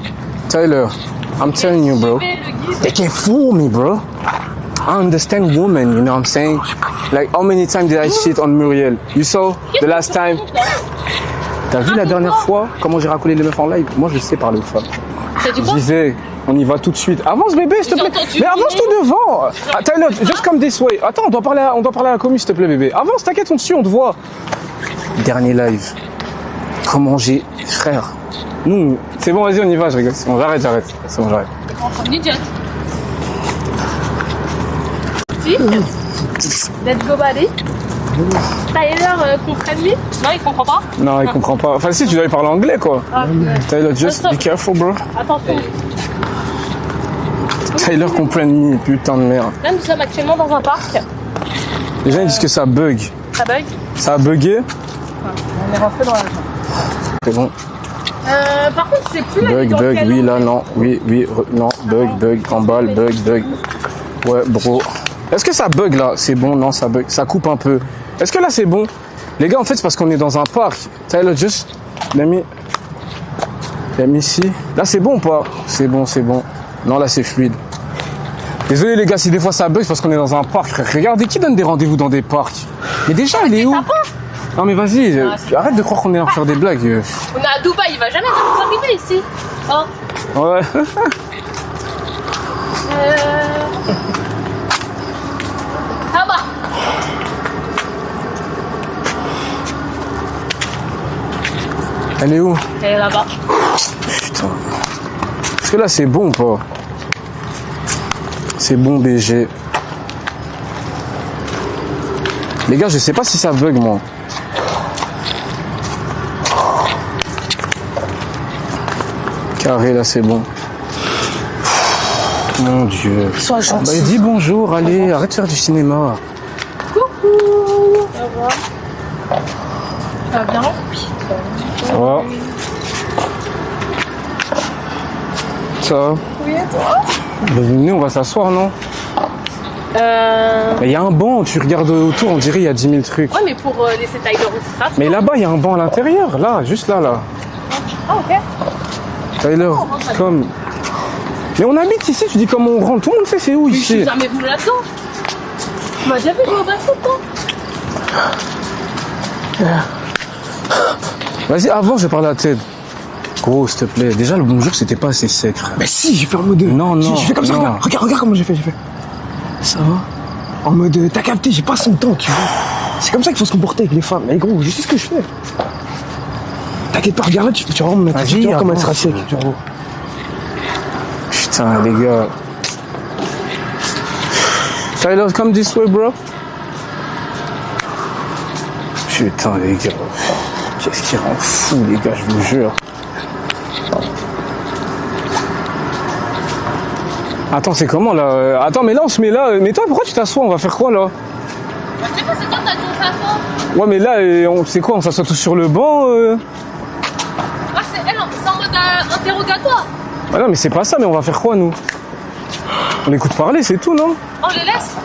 Tyler, I'm telling you, bro. They can fool me, bro. I understand women, you know what I'm saying? Like, how many times did I shit on Muriel? You saw the last time? T'as vu la dernière fois comment j'ai racolé les meufs en live? Moi, je sais parler aux femmes. T'as dit Je quoi? disais, on y va tout de suite. Avance, bébé, s'il te J'ai plaît. entendu Mais avance-toi devant. Ah, Tyler, just come this way. Attends, on doit parler à la commu, s'il te plaît, bébé. Avance, t'inquiète, on te suit, on te voit. Dernier live. Comment j'ai... Frère. Nous, c'est bon, vas-y, on y va, je rigole. C'est bon, j'arrête. C'est bon, j'arrête. On est jet. Si? Let's go, buddy. Tyler comprenne lui? Non, il comprend pas? Non, il comprend pas. Enfin, si, tu dois lui parler anglais, quoi. Ah, Tyler, just be careful, bro. attention. Tyler comprend me, putain de merde. Là, nous sommes actuellement dans un parc. Les gens ils disent que ça bug. Ça bug. Ça a bugué. On est rentré dans la maison. C'est bon. Par contre, c'est plus là. Bug, oui, là, non. Oui, non. Bug, emballe, bug. Ouais, bro. Est-ce que ça bug, là? C'est bon, non, ça bug. Ça coupe un peu. Est-ce que là, c'est bon? Les gars, en fait, c'est parce qu'on est dans un parc. Tyler, just... L'as mis ici. Là, c'est bon ou pas? C'est bon. Non, là, c'est fluide. Désolé, les gars, si des fois ça bug, c'est parce qu'on est dans un parc. Regardez, qui donne des rendez-vous dans des parcs? Mais déjà, il est où? Non, mais vas-y, arrête de croire qu'on est en train de faire des blagues. On est à Dubaï, il va jamais nous arriver ici. Oh. Ouais. Ah bah. Elle est où? Elle est là-bas. Putain. Est-ce que là, c'est bon ou pas? C'est bon, BG. Les gars, je sais pas si ça bug, moi. Carré, là, c'est bon. Mon Dieu. Sois gentil. Bah, dis bonjour, allez, arrête de faire du cinéma. Coucou. Ça va? Ça va bien? Ça va? Ça va? Oui, et toi? Bah, venez, on va s'asseoir, non? Il y a un banc, tu regardes autour, on dirait il y a 10 000 trucs. Ouais, mais pour laisser Tyler aussi ça. Mais là-bas, il y a un banc à l'intérieur, là, juste là. Ah, ok. Tyler, comme... Mais on habite ici, tu dis comment on rentre. Tout le monde sait c'est où Je suis ici. jamais venu là-dedans. Tu m'as déjà vu jouer au basket, toi? Vas-y, avant, je parle à Ted. Gros, s'il te plaît. Déjà, le bonjour, c'était pas assez sec, frère. Mais si, j'ai fait en mode. Non. J'ai fait comme ça, non. regarde comment j'ai fait. Ça va? En mode, t'as capté, j'ai pas son temps, tu vois. C'est comme ça qu'il faut se comporter avec les femmes. Mais gros, je sais ce que je fais. T'inquiète pas, regarde là, tu vas voir, tu vois comment elle sera sec. Tu vois. Putain, les gars. Tyler, come this way, bro. Putain, les gars. Qu'est-ce qui rend fou, les gars, je vous jure. Attends, c'est comment là? Attends, mais là on se met là. Mais toi, pourquoi tu t'assois? On va faire quoi là? Je sais pas, c'est toi, t'as dit on s'assoit. Ouais, mais là, c'est quoi? On s'assoit tous sur le banc Ah, c'est elle, c'est en mode interrogatoire. Ah non, mais c'est pas ça, mais on va faire quoi nous? On écoute parler, c'est tout, non? On les laisse.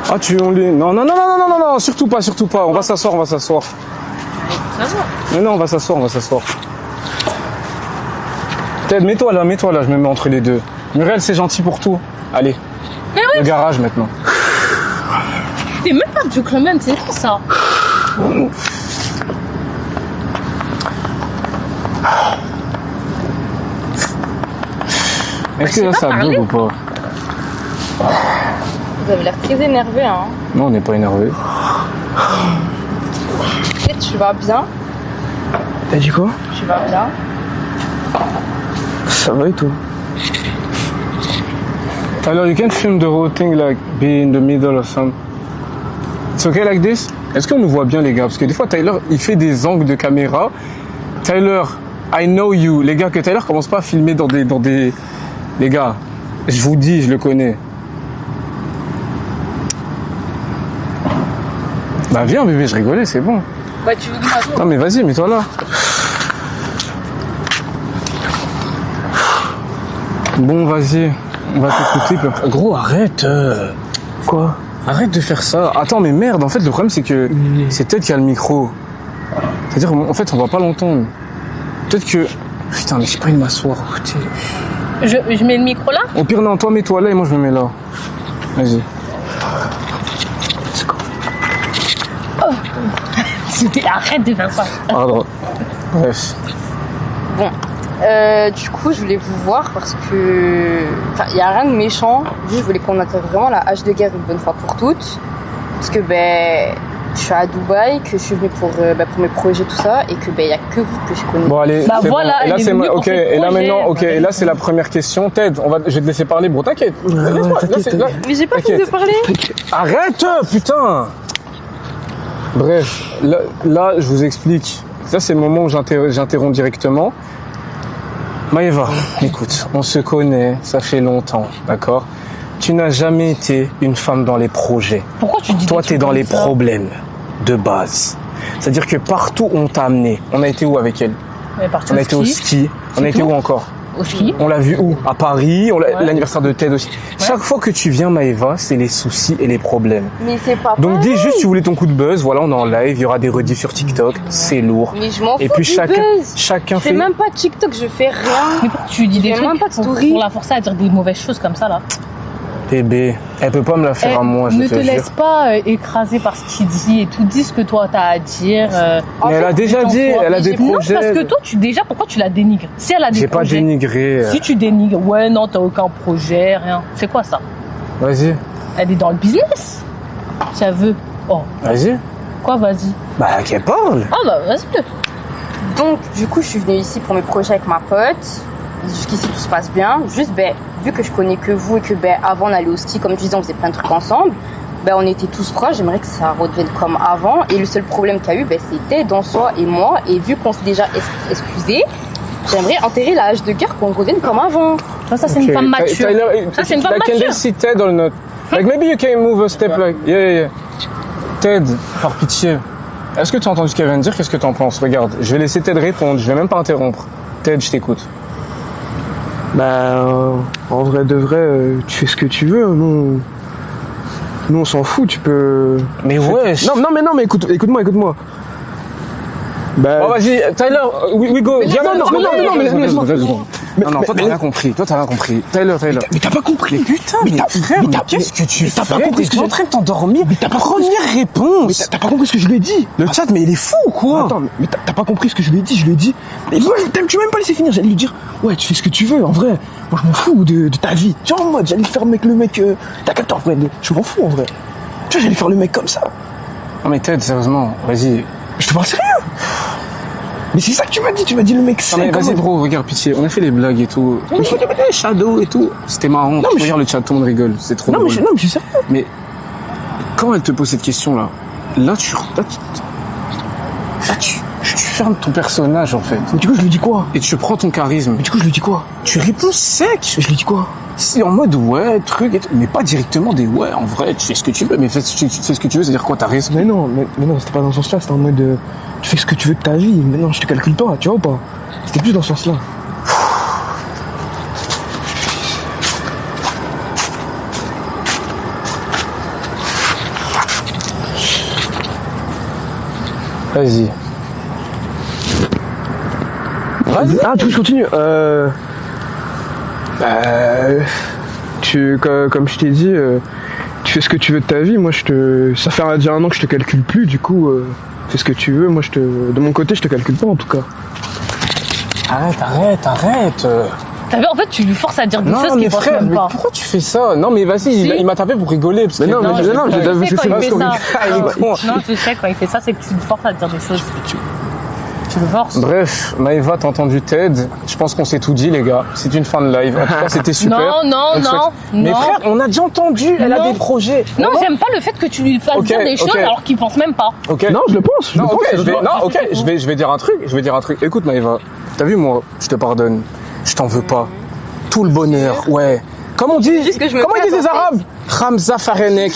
Ah, on les. Non, surtout pas. On va s'asseoir. Ça va. Mais non, on va s'asseoir. Ted, mets-toi là, je me mets entre les deux. Muriel, c'est gentil pour tout. Allez, Mais oui, le garage maintenant. t'es même pas du Clement, c'est quoi ça? Est-ce que là, ça bug ou pas? Vous avez l'air très énervé, hein. Non, on n'est pas énervé. Et tu vas bien? T'as dit quoi? Tu vas bien? Ça va et toi? Tyler, you can film the whole thing like be in the middle or something. It's okay like this? Est-ce qu'on nous voit bien, les gars? Parce que des fois, Tyler, il fait des angles de caméra. Tyler, I know you. Les gars, que Tyler commence pas à filmer dans des... Les gars, je vous dis, je le connais. Bah viens, bébé, je rigolais, c'est bon. Bah, tu veux que je m'assoie? Non, mais vas-y, mets-toi là. Bon, vas-y. On va t'écouter. Gros, arrête. Quoi? Arrête de faire ça. Attends, mais merde, en fait, le problème, c'est que c'est peut-être qu'il y a le micro. C'est-à-dire, en fait, on va pas l'entendre. Peut-être que... Putain, mais j'ai pas envie de m'asseoir. Je mets le micro là? Au pire, non, toi, mets-toi là et moi, je me mets là. Vas-y. Arrête de faire ça. Pardon. Bref. Bon. Du coup, je voulais vous voir parce que... Enfin, il n'y a rien de méchant. Juste, je voulais qu'on intègre vraiment la hache de guerre une bonne fois pour toutes. Parce que, je suis à Dubaï, que je suis venue pour mes projets, tout ça, et que, il n'y a que vous que je connais. Bon, allez, Bah c'est voilà, bon. Et là, elle est c'est venue pour ok. ses Et là, projets. maintenant, ok. Et là, c'est la première question. Ted, je vais te laisser parler, bro. T'inquiète. Laisse-moi. Là, c'est- là- Mais j'ai pas fini de T'inquiète. parler. Arrête, putain. Bref, là, je vous explique. Ça, c'est le moment où j'interromps directement. Maëva, écoute, on se connaît, ça fait longtemps, d'accord? Tu n'as jamais été une femme dans les projets. Pourquoi tu dis Toi, des t'es trucs dans comme les ça? problèmes de base. C'est-à-dire que partout où on t'a amené, on a été où avec elle? On est parti On a au été au ski. ski. On a C'est été tout. où encore? Au ski. On l'a vu où? À Paris. Ouais. L'anniversaire de Ted aussi. Chaque fois que tu viens, Maëva, c'est les soucis et les problèmes. Mais c'est pas Donc pareil. dis juste, tu voulais ton coup de buzz. Voilà, on est en live. Il y aura des rediffs sur TikTok. C'est lourd. Mais je m'en fous Et puis du chacun buzz. chacun Je fais fait. même pas de TikTok, je fais rien. Mais pourquoi tu dis des fais trucs même pas de pour story. la forcer à dire des mauvaises choses comme ça là? Bébé, elle peut pas me la faire à moi, je Ne te te jure. laisse pas écraser par ce qu'il dit et tout. Dis ce que toi t'as à dire. En Mais elle fait, a déjà dit, détends-toi. elle a des Non, projets. parce que toi, pourquoi tu la dénigres? Si elle a des J'ai pas projets. dénigré. Si tu dénigres, ouais, non, t'as aucun projet, rien. C'est quoi ça? Vas-y, Elle est dans le business. Si elle veut. Oh, vas-y. quoi, vas-y. Bah, qu'elle parle. Ah bah, vas-y. Donc, du coup, je suis venue ici pour mes projets avec ma pote. Jusqu'ici, tout se passe bien. Juste, vu que je connais que vous et que, avant, on allait au ski, comme tu disais, on faisait plein de trucs ensemble. On était tous proches. J'aimerais que ça redevienne comme avant. Et le seul problème qu'il y a eu, c'était dans soi et moi. Et vu qu'on s'est déjà excusé, j'aimerais enterrer la hache de guerre qu'on redevienne comme avant. Ça, c'est une Okay. femme mature. Tyler, Ça, c'est une femme like, can mature. they see Ted or not? Like, maybe you can move a step like... Yeah. Ted, par pitié. Est-ce que tu as entendu ce qu'elle vient de dire? Qu'est-ce que tu en penses? Regarde, je vais laisser Ted répondre. Je vais même pas interrompre. Ted, je t'écoute. En vrai de vrai, tu fais ce que tu veux. Nous, on s'en fout. Tu peux. Mais wesh. Non, mais écoute-moi. Oh, vas-y, Tyler, we go. Viens, non, Mais- toi, t'as rien compris. Tyler. Mais t'as pas compris. Putain, mais frère, mais qu'est-ce que tu t'as fais? pas compris ce que T'es en j'ai- train de t'endormir. Mais t'as pas compris. Première Mais réponse. t'as pas compris ce que je lui ai dit. Le chat, mais il est fou ou quoi? Attends, mais t'as pas compris ce que je lui ai dit. Je lui ai dit. Mais moi, tu m'as même pas laissé finir. J'allais lui dire, ouais, tu fais ce que tu veux. En vrai, moi, je m'en fous de ta vie. Genre, en mode, j'allais faire le mec. T'as capté en vrai. Je m'en fous en vrai. Tu vois, j'allais faire le mec comme ça. Non mais Ted, sérieusement, vas-y. Je te parle sérieux. Mais c'est ça que tu m'as dit. Tu m'as dit le mec. Non mais vas-y bro, regarde, pitié, on a fait les blagues et tout. Il faut des shadows et tout. C'était marrant. mais Regarde le chat, tout le monde rigole. C'est trop Non, drôle. mais je suis sérieux. Mais quand elle te pose cette question là, tu fermes ton personnage en fait. Mais du coup, je lui dis quoi? Et tu prends ton charisme. Mais du coup, je lui dis quoi? Tu réponds sec. Je lui dis quoi? C'est en mode ouais, truc, et tout. Mais pas directement des ouais, en vrai, tu fais ce que tu veux. Mais tu fais ce que tu veux, c'est-à-dire quoi, t'as raison. Mais non, c'était pas dans ce sens-là, c'était en mode tu fais ce que tu veux de ta vie, mais non, je te calcule pas, tu vois ou pas? C'était plus dans ce sens-là. Vas-y. Ah, tu veux que je continue? Comme je t'ai dit, tu fais ce que tu veux de ta vie. Moi, ça fait déjà 1 an que je te calcule plus. Du coup, fais ce que tu veux. Moi, de mon côté, je te calcule pas en tout cas. Arrête. T'as vu, en fait, tu lui forces à dire des Non, choses mais qu'il pense frère, même mais pas. pourquoi tu fais ça? Non, mais vas-y, Si. il m'a tapé pour rigoler. Parce Mais que- non, mais je sais non, quand il fait ça. il est con. Non, je sais, quand il fait ça, c'est que tu le forces à dire des choses. Tu le forces. Bref, Maëva, t'as entendu Ted. Je pense qu'on s'est tout dit, les gars. C'est une fin de live. En tout cas, c'était super. Non, On le souhaite. Mais non. frère, on a déjà entendu, elle a Non. des projets. Non, j'aime pas le fait que tu lui fasses Ok, dire des choses ok. alors qu'il pense même pas. Ok. Non, je le pense. Non, ok, je le pense. je vais dire un truc. Écoute, Maëva, t'as vu, moi, je te pardonne. Je t'en veux pas. Tout le bonheur, ouais. Comment on dit? Juste que je me Comment ils disent casse, les en fait. Arabes? Khamza Farenek.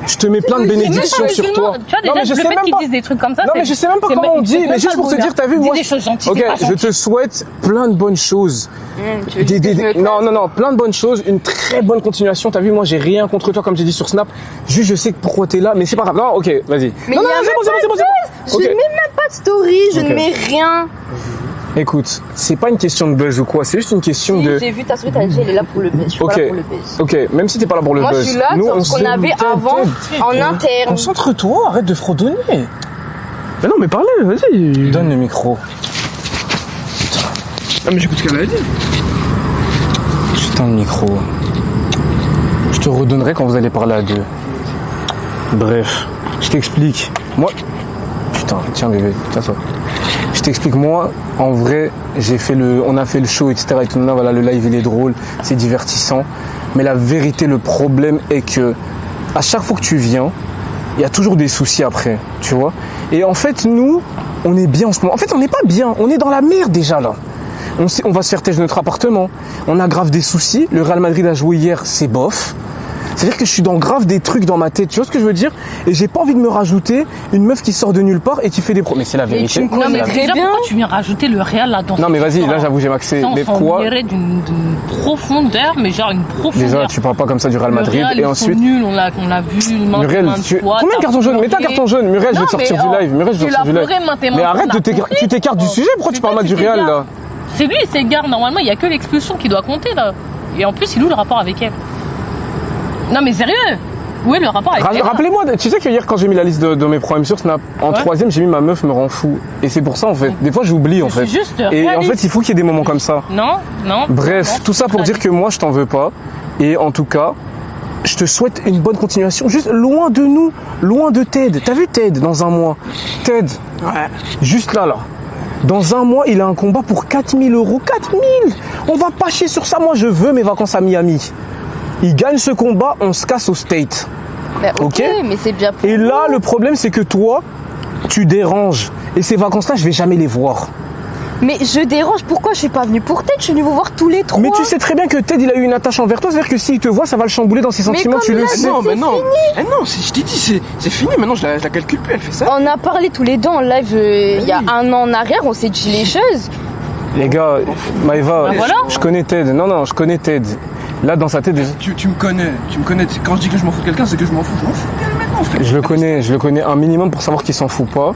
Je te mets plein de bénédictions sur toi. Tu vois, déjà, Non, mais je le sais fait même qu'ils pas. disent des trucs comme ça, Non, mais je sais même pas comment on dit, mais juste pour te dire, t'as vu, moi. Dis des choses gentilles. Ok, c'est pas je gentil. te souhaite plein de bonnes choses. Tu veux juste que je me casse? Non, plein de bonnes choses, une très bonne continuation. T'as vu, moi, j'ai rien contre toi, comme j'ai dit sur Snap. Juste, je sais pourquoi t'es là, mais c'est pas grave. Non, ok, vas-y. Mais Non, il y a c'est bon. Je Ok. ne mets même pas de story, je Ok. ne mets rien. Écoute, c'est pas une question de buzz ou quoi, c'est juste une question Si, de. j'ai vu ta story, t'as dit elle est là pour le buzz. Je suis Ok. pas là pour le buzz. Ok, même si t'es pas là pour le Moi, buzz. je suis là nous, sur on ce qu'on s'aime. avait Ted, avant Ted. en interne. Concentre-toi, arrête de fredonner. Mais non, mais parlez, vas-y. Donne le micro. Ah, mais j'écoute ce qu'elle a dit. Putain, le micro. Je te redonnerai quand vous allez parler à deux. Bref, je t'explique. Moi. Putain, tiens bébé, tiens ça. Je t'explique, moi, en vrai, on a fait le show, etc. Et tout, là, voilà, le live il est drôle, c'est divertissant. Mais la vérité, le problème est que à chaque fois que tu viens, il y a toujours des soucis après, tu vois. Et en fait, nous, on est bien en ce moment. En fait, on n'est pas bien, on est dans la merde déjà là. On va se faire têcher notre appartement. On a grave des soucis. Le Real Madrid a joué hier, c'est bof. C'est-à-dire que je suis dans grave des trucs dans ma tête, tu vois ce que je veux dire? Et j'ai pas envie de me rajouter une meuf qui sort de nulle part et qui fait des mais c'est la vérité. tu me Non, mais Très déjà, bien. pourquoi tu viens rajouter le réel là-dedans? Non mais vas-y, là j'avoue j'ai maxé. Ça, on Mais s'en pourquoi? irait d'une profondeur, mais genre une profondeur. Déjà tu parles pas comme ça du Real Le Madrid Real, et ils ensuite. sont nuls, on l'a vu maintes Muriel, fois. combien de cartons jaunes? Mets un carton jaune, Muriel, je vais te Non, sortir mais, du live. Muriel, je vais te sortir du live. Mais arrête de tu t'écartes du sujet, pourquoi tu parles mal du Real là? C'est lui, c'est le gars. Normalement, il y a que l'expulsion qui doit compter là. Et en plus, il est où le rapport avec elle? Non, mais sérieux? Où est le rapport avec elle? Rappelez-moi, tu sais que hier quand j'ai mis la liste de mes problèmes sur Snap, en troisième j'ai mis ma meuf me rend fou. Et c'est pour ça en fait. Des fois j'oublie en fait. C'est juste Et en réaliste. fait il faut qu'il y ait des moments comme ça. Non. Bref, Non, tout ça pour dire que moi je t'en veux pas. Et en tout cas, je te souhaite une bonne continuation. Juste loin de nous, loin de Ted. T'as vu Ted dans un mois? Ted, ouais, juste là. Dans un mois, il a un combat pour 4000 €. 4000! On va pas chier sur ça. Moi, je veux mes vacances à Miami. Il gagne ce combat, on se casse au State. Bah, ok, Ok. mais c'est bien pour Et là, vous. le problème, c'est que toi, tu déranges. Et ces vacances-là, je vais jamais les voir. Mais je dérange, pourquoi je suis pas venue pour Ted? Je suis venue vous voir tous les trois. Mais tu sais très bien que Ted, il a eu une attache envers toi. C'est-à-dire que s'il te voit, ça va le chambouler dans ses sentiments. comme Tu le là, sais. Non, mais non. Eh non, je t'ai dit, c'est fini. Maintenant, je la calcule plus. Elle fait ça. On a parlé tous les deux en live il y a 1 an en arrière, on s'est dit les choses. Les gars, Maëva, Bah voilà. je connais Ted. Non, je connais Ted. Là, dans sa tête, Tu me connais. Quand je dis que je m'en fous de quelqu'un, c'est que je m'en fous. Je m'en fous d'elle maintenant, frère. je le connais un minimum pour savoir qu'il s'en fout pas.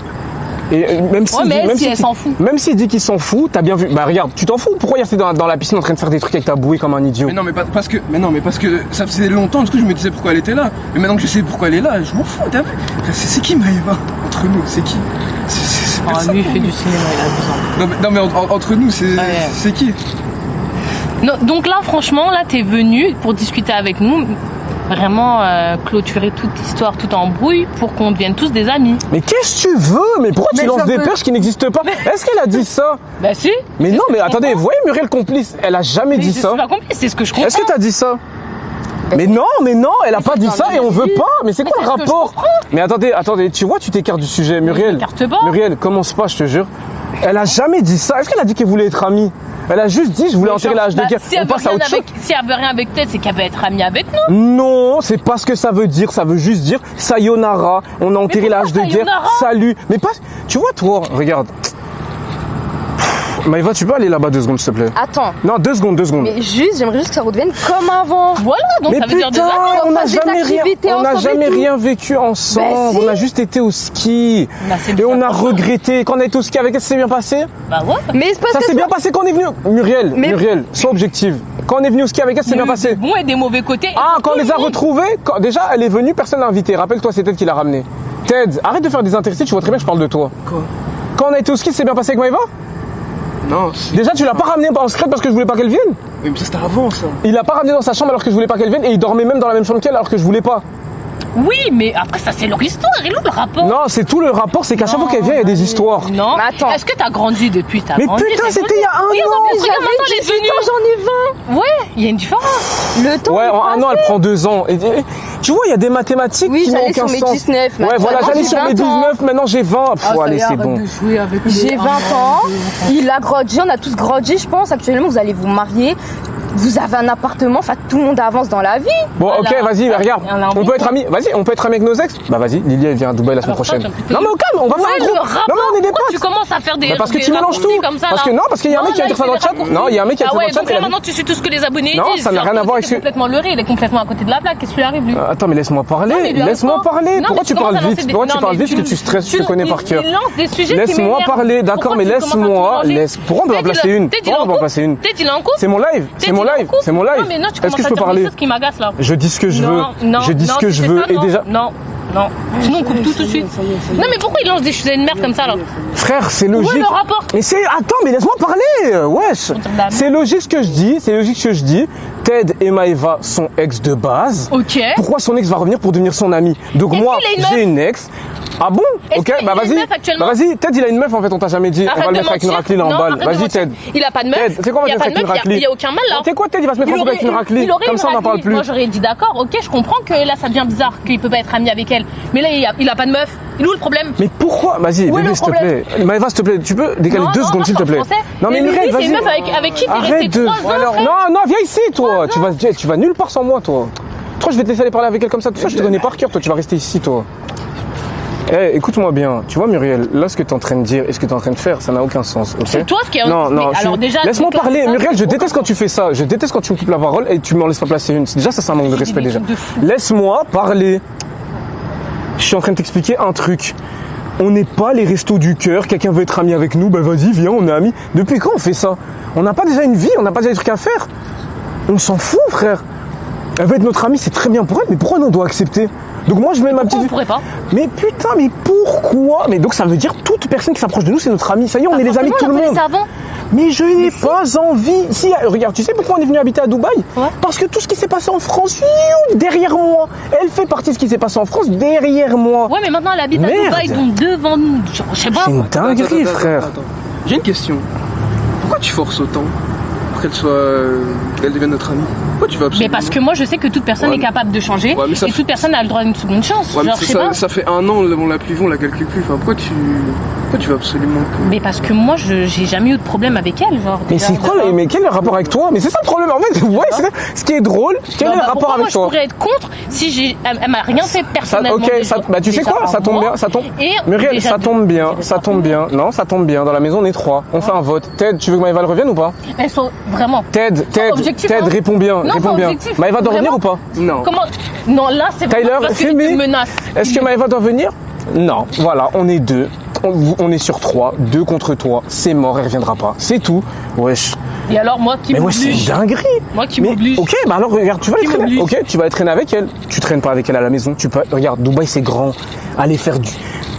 Et même si, Ouais, mais elle, si elle s'en fout. Même s'il dit qu'il s'en fout, t'as bien vu. Bah regarde, tu t'en fous. Pourquoi il restait dans la piscine en train de faire des trucs avec ta bouée comme un idiot? Mais non, parce que ça faisait longtemps, du coup, je me disais pourquoi elle était là. Mais maintenant que je sais pourquoi elle est là, je m'en fous, t'as vu? C'est qui Maëva? Entre nous, c'est qui? C'est Ah, personne lui, il pour fait nous. du cinéma, il a 12 ans. Non, mais entre nous, Ouais. c'est qui? Non, donc là, franchement, là, t'es venu pour discuter avec nous, vraiment clôturer toute l'histoire, toute embrouille, pour qu'on devienne tous des amis. Mais qu'est-ce que tu veux? Mais pourquoi tu Mais lances j'en des veux- perches qui n'existent pas? Est-ce qu'elle a dit ça? Bah si. Mais C'est non, ce mais que je attendez, comprends. vous voyez Muriel complice, elle a jamais Mais dit je ça. suis pas complice, c'est ce que je comprends. Est-ce que t'as dit ça? Mais non, elle a pas dit ça et on veut pas. Mais c'est quoi le c'est ce que je rapport? Mais attendez, tu vois, tu t'écartes du sujet, Muriel. m'écarte pas. Muriel, commence pas, je te jure. Elle a jamais dit ça. Est-ce qu'elle a dit qu'elle voulait être amie? Elle a juste dit, je voulais enterrer la hache de guerre. On passe à autre chose. Si elle veut rien avec toi, c'est qu'elle veut être amie avec nous. Non, c'est pas ce que ça veut dire. Ça veut juste dire sayonara. On a enterré la hache de guerre. sayonara? Salut. Mais pas. Tu vois, toi, regarde. Maëva, tu peux aller là-bas 2 secondes, s'il te plaît? Attends. Non, 2 secondes. Mais juste, j'aimerais juste que ça redevienne comme avant. Voilà, donc Mais ça veut dire des putain, amis. on n'a fasse des jamais rien, activités on n'a ensemble et jamais tout. rien vécu ensemble. Ben si. On a juste été au ski. Bah, c'est Et déjà on a pas ça. regretté. Quand on a été au ski avec elle, ça s'est bien passé? Bah ouais. Mais c'est parce Ça que s'est bien passé quand on est venu. Muriel, Mais- Muriel, sois objective. Quand on est venu au ski avec elle, c'est bien passé. Des bons et des mauvais côtés. Ah, quand on les a retrouvés, déjà, elle est venue, personne l'a invitée. Rappelle-toi, c'est Ted qui l'a ramenée. Ted, arrête de faire des intéressés, tu vois très bien que je parle de toi. Quoi? Quand on a été au ski, c'est bien passé avec Maëva? Non, Déjà, tu l'as pas ramené en secret parce que je voulais pas qu'elle vienne? mais ça c'était avant ça. Il l'a pas ramené dans sa chambre alors que je voulais pas qu'elle vienne et il dormait même dans la même chambre qu'elle alors que je voulais pas. Oui, mais après, ça, c'est leur histoire. Et là, le rapport. Non, c'est tout le rapport, c'est qu'à chaque fois qu'elle vient, il y a des histoires. Non. Mais attends. Est-ce que t'as grandi depuis? T'as Mais grandi, putain, t'es c'était il y a un Oui, an. non, mais regarde, maintenant, elle est J'avais 18 ans, venue. j'en ai 20. Ouais, il y a une différence. Le temps. Ouais, il en un passe. an, elle prend 2 ans. Et, tu vois, il y a des mathématiques Oui, qui n'ont j'allais aucun sur mes sens. 19, Ouais, maintenant, voilà, j'allais j'ai sur mes 20 ans. 19, maintenant j'ai 20. Pff, allez, c'est bon. J'ai 20 ans, il a grandi, on a tous grandi, je pense. Actuellement, vous allez vous marier, vous avez un appartement, enfin, tout le monde avance dans la vie. Bon, Voilà. ok, vas-y, regarde. Il y en a un On bon peut être point. amis. Vas-y, on peut être amis avec nos ex. Bah vas-y, Lily, elle vient à Dubaï la semaine Alors, prochaine. toi, tu as Non mais au calme, on va faire Ouais, un le groupe. rapport. Non mais on est des Pourquoi tu potes. commences à faire des. Bah, parce que des tu mélanges raccourcis tout. Comme ça, Parce là. que non, parce qu'il y a un mec qui a là, écrit ça il dans fait le chat. des raccourcis. Non, il y a un mec qui a Ah écrit ouais, dans le chat. donc là, maintenant, tu sais tout ce que les abonnés Non, disent. ça n'a Genre, rien à voir il avec est complètement leurré, il est complètement à côté de la plaque. Qu'est-ce qui lui arrive, lui? Attends, mais laisse-moi Non, mais parler. lui arrive Laisse-moi pas. parler. Non, Pourquoi mais tu commences parles à lancer vite? des- Pourquoi tu non, parles mais vite? Parce que je te connais par cœur. Il lance des sujets qui Laisse-moi m'énervent. parler, d'accord, mais Pourquoi tu commences à laisse-moi. tout mélanger? Pourquoi on peut en placer une? Peut-être il est Pourquoi on en peut en couple. placer une? Peut-être il est en couple. C'est mon live. C'est mon live. C'est mon live. Non, mais non, tu Est-ce commences que je à peux dire des parler? choses qui m'agacent, là. Je dis ce que je veux. Non, Je dis ce non, que si je c'est veux. ça, Et non, déjà. Non. Sinon, on coupe tout de suite. Non, mais pourquoi il lance des sujets de merde comme ça, là? Frère, c'est Où est logique. le rapport? Mais c'est. Attends, mais laisse-moi parler. Wesh. C'est logique ce que je dis. C'est logique ce que je dis. Ted et Maëva sont ex de base. Ok. Pourquoi son ex va revenir pour devenir son ami? Donc Est-ce moi, qu'il a une j'ai une ex. Ah bon? Est-ce Ok, qu'il bah a une vas-y. meuf actuellement? Bah vas-y. Ted, il a une meuf en fait. On t'a jamais dit. On va Arrête le de mettre avec une mentir. racline en Non, balle. arrête de Vas-y, mentir. Ted. Il a pas de meuf. Ted, c'est quoi, on va Il y a mettre pas de avec une meuf, raclée. il y a aucun mal, là. Tu sais quoi, Ted, il va se mettre en couple avec une raclée. il aurait Comme une ça, on n'en parle raclée. plus. Moi, j'aurais dit d'accord, ok, je comprends que là, ça devient bizarre, qu'il peut pas être ami avec elle. Mais là, il a pas de meuf. Il est où le problème? Mais pourquoi? Vas-y, Où est bébé, le s'il te problème? plaît. Maëva, s'il te plaît, tu peux décaler Non, 2 non, secondes, moi, s'il te je parle plaît. français. Non, mais Mais Muriel, lui, c'est vas-y. une meuf avec qui t'es resté Arrête de. 3 ans, Alors, frère. non, viens ici, toi. Tu vas nulle part sans moi, toi. Toi, je vais te laisser aller parler avec elle comme ça. Tout ça, je te connais par cœur, toi. Tu vas rester ici, toi. Eh, écoute-moi bien. Tu vois, Muriel, là, ce que tu es en train de dire et ce que tu es en train de faire, ça n'a aucun sens. Ok? C'est toi ce qui est. Non, non. Mais alors déjà. Laisse-moi déclare parler. ça, Muriel, je c'est déteste quand tu fais ça. Je déteste quand tu me coupes la parole et tu m'en laisses pas placer une. Déjà, ça, c'est un manque de respect, déjà. trucs de fou. Laisse-moi parler. Je suis en train de t'expliquer un truc. On n'est pas les restos du cœur. Quelqu'un veut être ami avec nous, bah vas-y, viens, on est amis. Depuis quand on fait ça? On n'a pas déjà une vie, on n'a pas déjà des trucs à faire. On s'en fout, frère. Elle veut être notre amie, c'est très bien pour elle, mais pourquoi nous on doit accepter? Donc moi je mets ma Pourquoi petite. on pourrait pas? Mais putain, mais pourquoi? Mais donc ça veut dire toute personne qui s'approche de nous, c'est notre ami. Ça y est, on est les amis de tout le monde. Avant. Mais je n'ai pas envie. Si, regarde, tu sais pourquoi on est venu habiter à Dubaï? Ouais. Parce que tout ce qui s'est passé en France, derrière moi. Elle fait partie de ce qui s'est passé en France, derrière moi. Ouais, mais maintenant elle habite à Merde. Dubaï, donc devant nous. Genre, je sais pas. C'est une dinguerie, Attends, frère. attends. J'ai une question. Pourquoi tu forces autant pour qu'elle devienne notre amie? Pourquoi tu vas Mais absolument? parce que moi je sais que toute personne Ouais. est capable de changer Ouais, mais ça et fait- toute personne a le droit à une seconde chance. Ouais, mais Genre, je sais pas. ça fait 1 an, on l'a plus vu, on la calcule plus. Enfin, pourquoi tu vas absolument que... Mais parce que moi j'ai jamais eu de problème avec elle. Genre, Mais déjà, c'est quoi, mais quel est le rapport avec toi? Mais c'est ça le problème, en fait. Ouais, c'est ça. Ce qui est drôle, quel est Non, le bah, rapport pourquoi avec moi, toi? je pourrais être contre si elle m'a rien fait Ça, personnellement. ok, déjà. bah tu sais Déjà quoi, ça par tombe moi. bien, ça tombe. Et Muriel, déjà ça tombe bien, déjà ça par tombe moi. bien. Non, ça tombe bien. Dans la maison, on est 3. On fait un vote. Ted, tu veux que Maëva revienne ou pas? Elles sont vraiment. Ted, objectif, hein. réponds bien, Non, réponds pas bien. objectif. Maëva doit revenir Vraiment. ou pas? Non. Comment? Non, là c'est Tyler, vraiment parce qu'il filmez. me menace. Est-ce que Maëva doit venir? Non. Voilà, on est 2. On est sur 3. 2 contre toi. C'est mort, elle reviendra pas. C'est tout. Wesh. Et alors moi qui Mais wesh, c'est une m'oblige. dinguerie. Moi qui Mais, m'oblige. ok, bah alors regarde, tu vas Qui aller traîner. m'oblige. Ok, tu vas aller traîner avec elle. Tu traînes pas avec elle à la maison. Tu peux, regarde, Dubaï c'est grand. Aller faire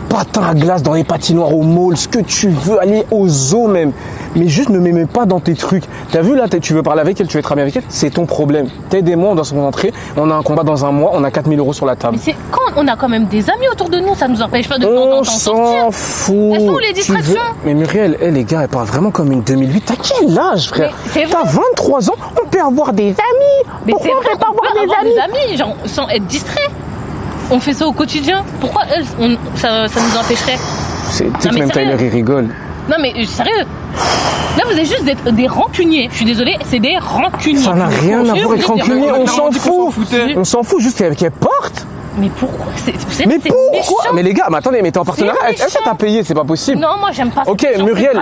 patin à glace dans les patinoires au mall, ce que tu veux, aller au zoo même. Mais juste ne m'aimez pas dans tes trucs. T'as vu là, tu veux parler avec elle, tu veux être ami avec elle, c'est ton problème. T'aides et moi, on doit se concentrer. On a un combat dans un mois, on a 4 000 € sur la table. Mais c'est quand on a quand même des amis autour de nous, ça nous empêche pas de temps en temps sortir. On s'en fout. Elles sont où les distractions? Mais Muriel, les gars, elle parle vraiment comme une 2008. T'as quel âge, frère? T'as 23 ans, on peut avoir des amis. Mais Pourquoi c'est on vrai, peut pas on peut avoir des amis? genre, sans être distrait. On fait ça au quotidien. Pourquoi elles, ça nous empêcherait? Tu sais que même Tyler, il rigole. Non mais sérieux. Là vous êtes juste des rancuniers. Je suis désolée, c'est des rancuniers. Ça n'a rien à voir avec rancunier, on s'en fout. On s'en fout juste qu'elle parte. Mais pourquoi Mais pourquoi? méchant. Mais les gars, mais attendez, mais t'es en partenariat. Est-ce que t'as payé? C'est pas possible. Non, moi j'aime pas ça. Ok, Muriel,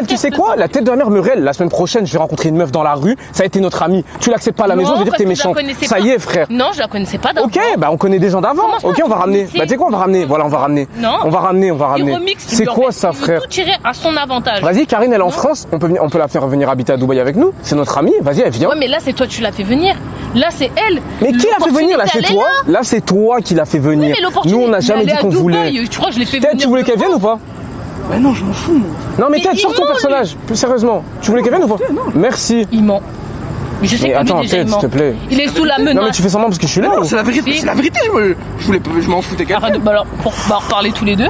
tu sais quoi? La tête de la mère, Muriel, la semaine prochaine, je vais rencontrer une meuf dans la rue. Ça a été notre amie. Tu l'acceptes pas à la maison, je vais dire que t'es méchant. Ça y est, frère. Non, je la connaissais pas d'avant. Ok, bah on connaît des gens d'avant. Ok, on va ramener. Bah tu sais quoi, on va ramener. Voilà, on va ramener. Non. On va ramener. C'est quoi ça, Il frère? veut tout tirer à son avantage. Vas-y, Karine, elle est en France. On peut la faire venir habiter à Dubaï avec nous. C'est notre amie. Vas-y, elle vient. Ouais, mais là c'est toi tu l'as fait venir. Là c'est elle. Mais qui l'a fait venir? Là, c'est toi. Là, c'est toi qui l'a fait venir. Oui, mais nous, on n'a jamais dit qu'on voulait. Tu crois que je l'ai fait Peut-être venir? tu voulais qu'elle vienne ou pas? Bah non, je m'en fous, moi. Non, mais Mais Ted, il sors ton ment, personnage. Plus sérieusement. Tu voulais qu'elle vienne ou pas? Merci. Il ment. Mais je sais Mais que attends, lui déjà il Ted, ment. s'il te plaît. Il est sous la Non, mais menace. tu fais semblant parce que je suis là. Non, ou- c'est la vérité. Si. C'est la vérité, je m'en foutais quelqu'un. Arrête, bah alors, pour reparler tous les deux.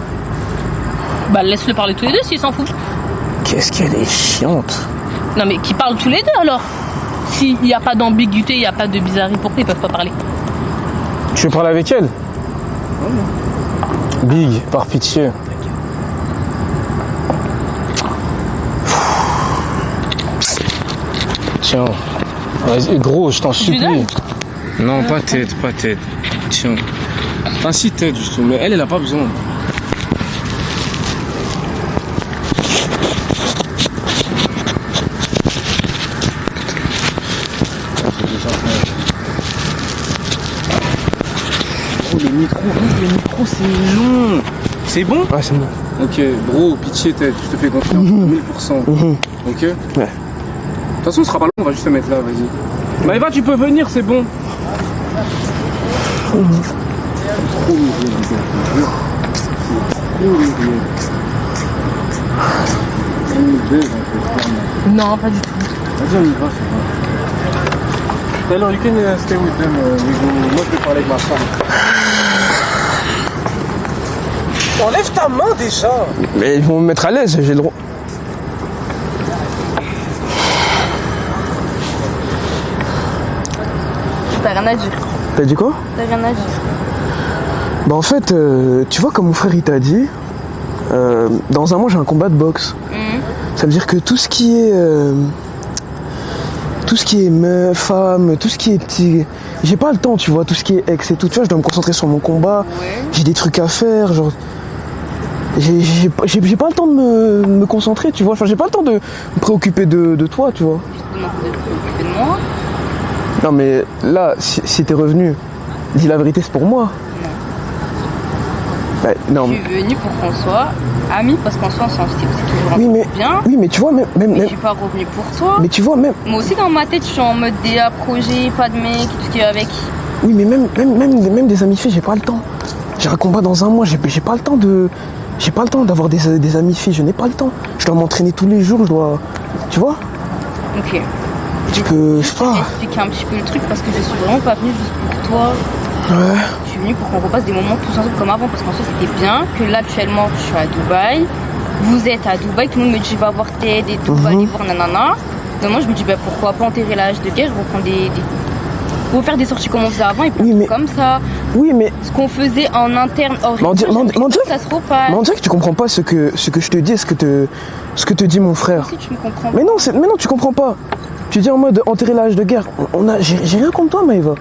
Bah laisse-le parler tous les deux s'il s'en fout. Qu'est-ce qu'elle est chiante. Non mais qui parlent tous les deux alors. S'il n'y a pas d'ambiguïté, il n'y a pas de bizarrerie, pourquoi ils peuvent pas parler? Tu veux parler avec elle? Big, par pitié. Tiens. Vas-y, gros, je t'en supplie. donne? Non, pas tête. Tiens. Enfin, si tête, justement. Mais elle a pas besoin. Oh, le micro, c'est long. C'est bon? Ouais, c'est bon. Ok, bro, pitié, tête, je te fais confiance, 1000%. Ok? Ouais. De toute façon, ce sera pas long, on va juste se mettre là, vas-y. Maëva, tu peux venir, c'est bon. Non, pas du tout. Vas-y, on y va, c'est bon. Alors, you can stay with them, moi je vais parler avec ma femme. Enlève ta main déjà. Mais ils vont me mettre à l'aise, j'ai le droit. T'as rien à dire. T'as dit quoi? T'as rien à dire. Bah en fait, tu vois comme mon frère il t'a dit, dans un mois j'ai un combat de boxe. Ça veut dire que tout ce qui est meuf, femme, tout ce qui est petit, j'ai pas le temps, tu vois, tout ce qui est ex et tout, tu vois, je dois me concentrer sur mon combat, j'ai des trucs à faire, genre, j'ai pas le temps de me concentrer, tu vois, enfin j'ai pas le temps de me préoccuper de toi, tu vois. Justement, vous êtes préoccupé de moi. Non mais là, si t'es revenu, dis la vérité, c'est pour moi. Bah, non. Je suis venue pour qu'on soit amis parce qu'en soi, on s'est toujours Oui mais, bien. oui mais tu vois, même, Mais je suis pas revenue pour toi. mais tu vois, même, Moi aussi, dans ma tête, je suis en mode DA, projet, pas de mec, tout ce qui est avec. oui mais même des amis filles, j'ai pas le temps. J'ai un combat dans un mois, j'ai pas le temps de... J'ai pas le temps d'avoir des amis filles, je n'ai pas le temps. Je dois m'entraîner tous les jours, je dois... Tu vois? Ok. Tu peux... Je sais pas. Expliquer un petit peu le truc parce que je suis vraiment pas venue juste pour toi. Ouais. Je suis venue pour qu'on repasse des moments tous ensemble comme avant parce qu'en soi c'était bien. Que là actuellement je suis à Dubaï. Vous êtes à Dubaï, tout le monde me dit va voir Ted et tout, va aller voir nanana. Donc moi je me dis bah pourquoi pas enterrer l'âge de guerre, reprendre refaire des sorties comme on faisait avant et Oui, mais- comme ça. Oui mais... Ce qu'on faisait en interne hors Mais on dirait- réseau, mais on dirait- ça se repasse. Mais on dirait que tu comprends pas ce que je te dis et ce que te dit mon frère. Si tu me comprends. Mais non, tu comprends pas. Tu dis en mode enterrer l'âge de guerre. J'ai rien contre toi, Maëva.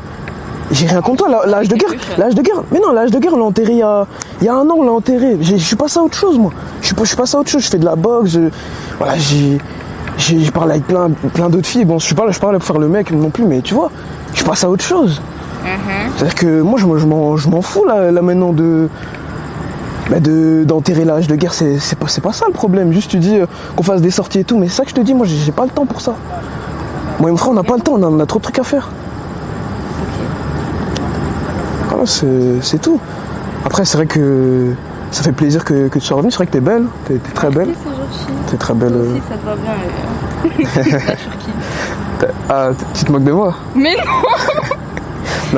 J'ai rien contre toi. L'âge de guerre, mais non, l'âge de guerre, on l'a enterré il y a un an, on l'a enterré. Je suis passé à autre chose, moi. Je suis passé à autre chose. Je fais de la boxe. Voilà, j'ai parlé avec plein d'autres filles. Bon, je suis pas là pour faire le mec non plus, mais tu vois, je passe à autre chose. C'est-à-dire que moi, je m'en fous là maintenant d'enterrer l'âge de guerre. C'est pas ça le problème. Juste tu dis qu'on fasse des sorties et tout, mais c'est ça que je te dis. Moi, j'ai pas le temps pour ça. Moi et mon frère, on n'a pas le temps. On a trop de trucs à faire. Voilà, c'est tout. Après, c'est vrai que Ça fait plaisir que tu sois revenue. C'est vrai que t'es belle. T'es très belle. Oui, c'est gentil. T'es très belle. Toi aussi, ça te va bien. La Turquie. Ah, tu te moques de moi? Mais non.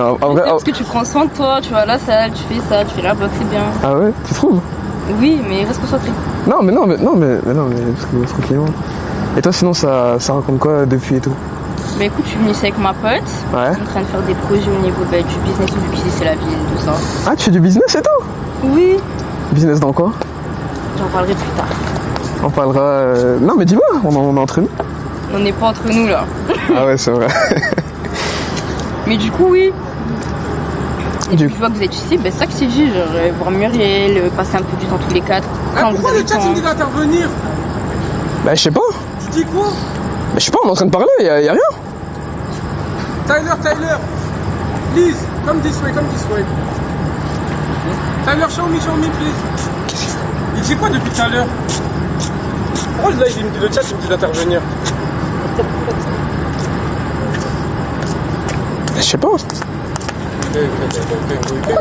Non, en vrai. Parce que tu prends soin de toi, tu vas à la salle, tu fais ça, tu fais la boxe, c'est bien. Ah ouais, tu trouves? Oui, mais reste concentré. Non, mais parce que tranquillement. Et toi, sinon, ça raconte quoi depuis et tout? Bah écoute, je suis venue ici avec ma pote. Ouais. On est en train de faire des projets au niveau du business, vu qu'ici c'est la ville, tout ça. Ah, tu fais du business et tout? Oui. Business dans quoi? J'en parlerai plus tard. On parlera. Non, mais dis-moi, on est entre nous. On n'est pas entre nous là. Ah ouais, c'est vrai. Mais du coup, oui. Et Du puis, je vois que vous êtes ici, ben c'est ça que je t'ai dit, genre voir Muriel, passer un peu du temps tous les quatre. Quand Pourquoi vous avez le chat le il me temps. dit d'intervenir? Bah, je sais pas. Tu dis quoi? Bah, je sais pas, on est en train de parler, y a rien. Tyler, please, come this way. Tyler, show me, please. Il dit quoi depuis tout à l'heure? Pourquoi là, le chat il me dit d'intervenir? Je sais pas. Pourquoi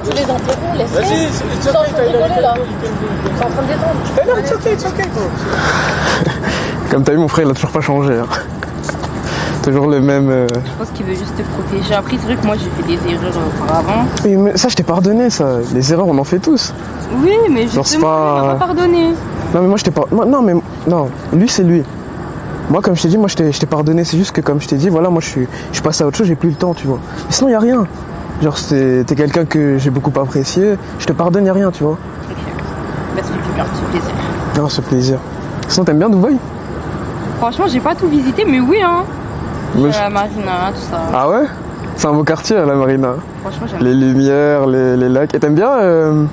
tu les interromps? Laisse-les. Vas-y, Ils sont en train de rigoler là. Ils sont en train de détendre. Tyler, it's okay. Comme t'as vu, mon frère, il a toujours pas changé. Hein. Toujours le même. Je pense qu'il veut juste te protéger. Après, c'est vrai que moi j'ai fait des erreurs auparavant. Mais ça, je t'ai pardonné, ça. Les erreurs, on en fait tous. Oui, mais Genre, c'est justement, pas- il m'a pas pardonné. Non, mais moi, je t'ai pas. Non, lui, c'est lui. Moi, comme je t'ai dit, moi, je t'ai pardonné. C'est juste que, comme je t'ai dit, voilà, moi, je suis passé à autre chose, j'ai plus le temps, tu vois. Mais sinon, y a rien. Genre, t'es quelqu'un que j'ai beaucoup apprécié. Je te pardonne, y a rien, tu vois. Ok. Bah, ça fait bien, c'est plaisir. Non, c'est plaisir. Sinon, t'aimes bien Dubaï? Franchement, j'ai pas tout visité, mais oui, hein. Moi, La marina, tout ça. Ah ouais? C'est un beau quartier, la marina. Franchement, j'aime Les lumières, les lacs. Et t'aimes bien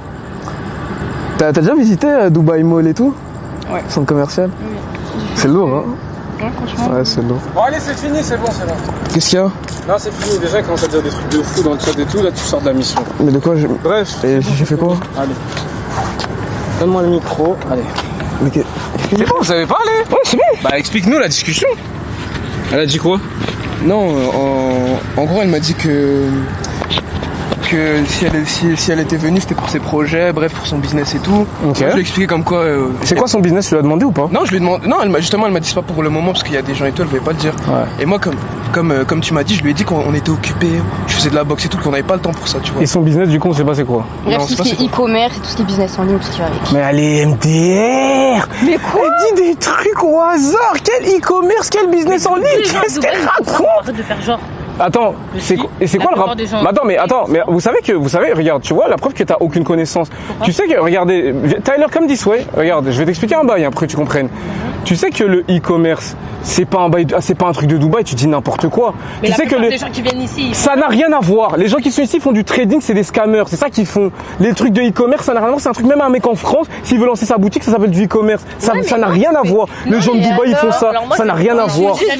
T'as déjà visité Dubaï Mall et tout? Ouais. Centre commercial? Oui. C'est lourd, hein? Ouais, franchement. Ouais, c'est lourd. Bon, allez, c'est fini, c'est bon. Qu'est-ce qu'il y a? Non, c'est fini. Déjà, il commence à dire des trucs de fou dans le chat et tout. Là, tu sors de la mission. Mais de quoi je... Bref. Et j'ai fait quoi? Allez. Donne-moi le micro. Allez. Mais que... C'est bon, vous savez parler? Ouais, c'est bon. Bah, explique-nous la discussion. Elle a dit quoi? Non, en gros, elle m'a dit que si elle était venue, c'était pour ses projets, bref, pour son business et tout. Ok. Je lui ai expliqué comme quoi... C'est quoi son business? Tu lui as demandé ou pas? Non, je lui ai demandé... Non, elle m'a dit c'est pas pour le moment, parce qu'il y a des gens et tout, elle voulait pas le dire. Ouais. Et moi, comme tu m'as dit, je lui ai dit qu'on était occupés, je faisais de la boxe et tout, qu'on avait pas le temps pour ça, tu vois. Et son business, du coup, on sait pas c'est quoi? Bref, Non, tout c'est ce pas qui c'est est e-commerce et tout ce qui est business en ligne, tout ce qui va avec. Mais elle est MDR! Mais quoi? Elle dit des trucs au hasard! Quel e-commerce, quel business en ligne? Qu'est-ce qu'elle raconte? Arrête de faire genre. Attends, c'est quoi le plupart rapport? des gens- Mais attends, mais vous savez, regarde, tu vois, la preuve que t'as aucune connaissance. Tu sais que, regardez, Tyler, come this way, regarde, je vais t'expliquer un bail, après tu comprennes. Tu sais que le e-commerce, c'est pas un bail, c'est pas un truc de Dubaï, tu dis n'importe quoi. Mais Tu la sais que plupart des gens qui viennent ici, ça n'a rien à voir. Les gens qui sont ici font du trading, c'est des scammers. C'est ça qu'ils font. Les trucs de e-commerce, ça n'a rien à voir. C'est un truc, même un mec en France, s'il veut lancer sa boutique, ça s'appelle du e-commerce. Ça Ouais, ça mais n'a non, rien à mais- voir. non, Les gens de mais Dubaï, ils font ça. alors moi, Ça n'a c'est- rien à je suis voir. juste-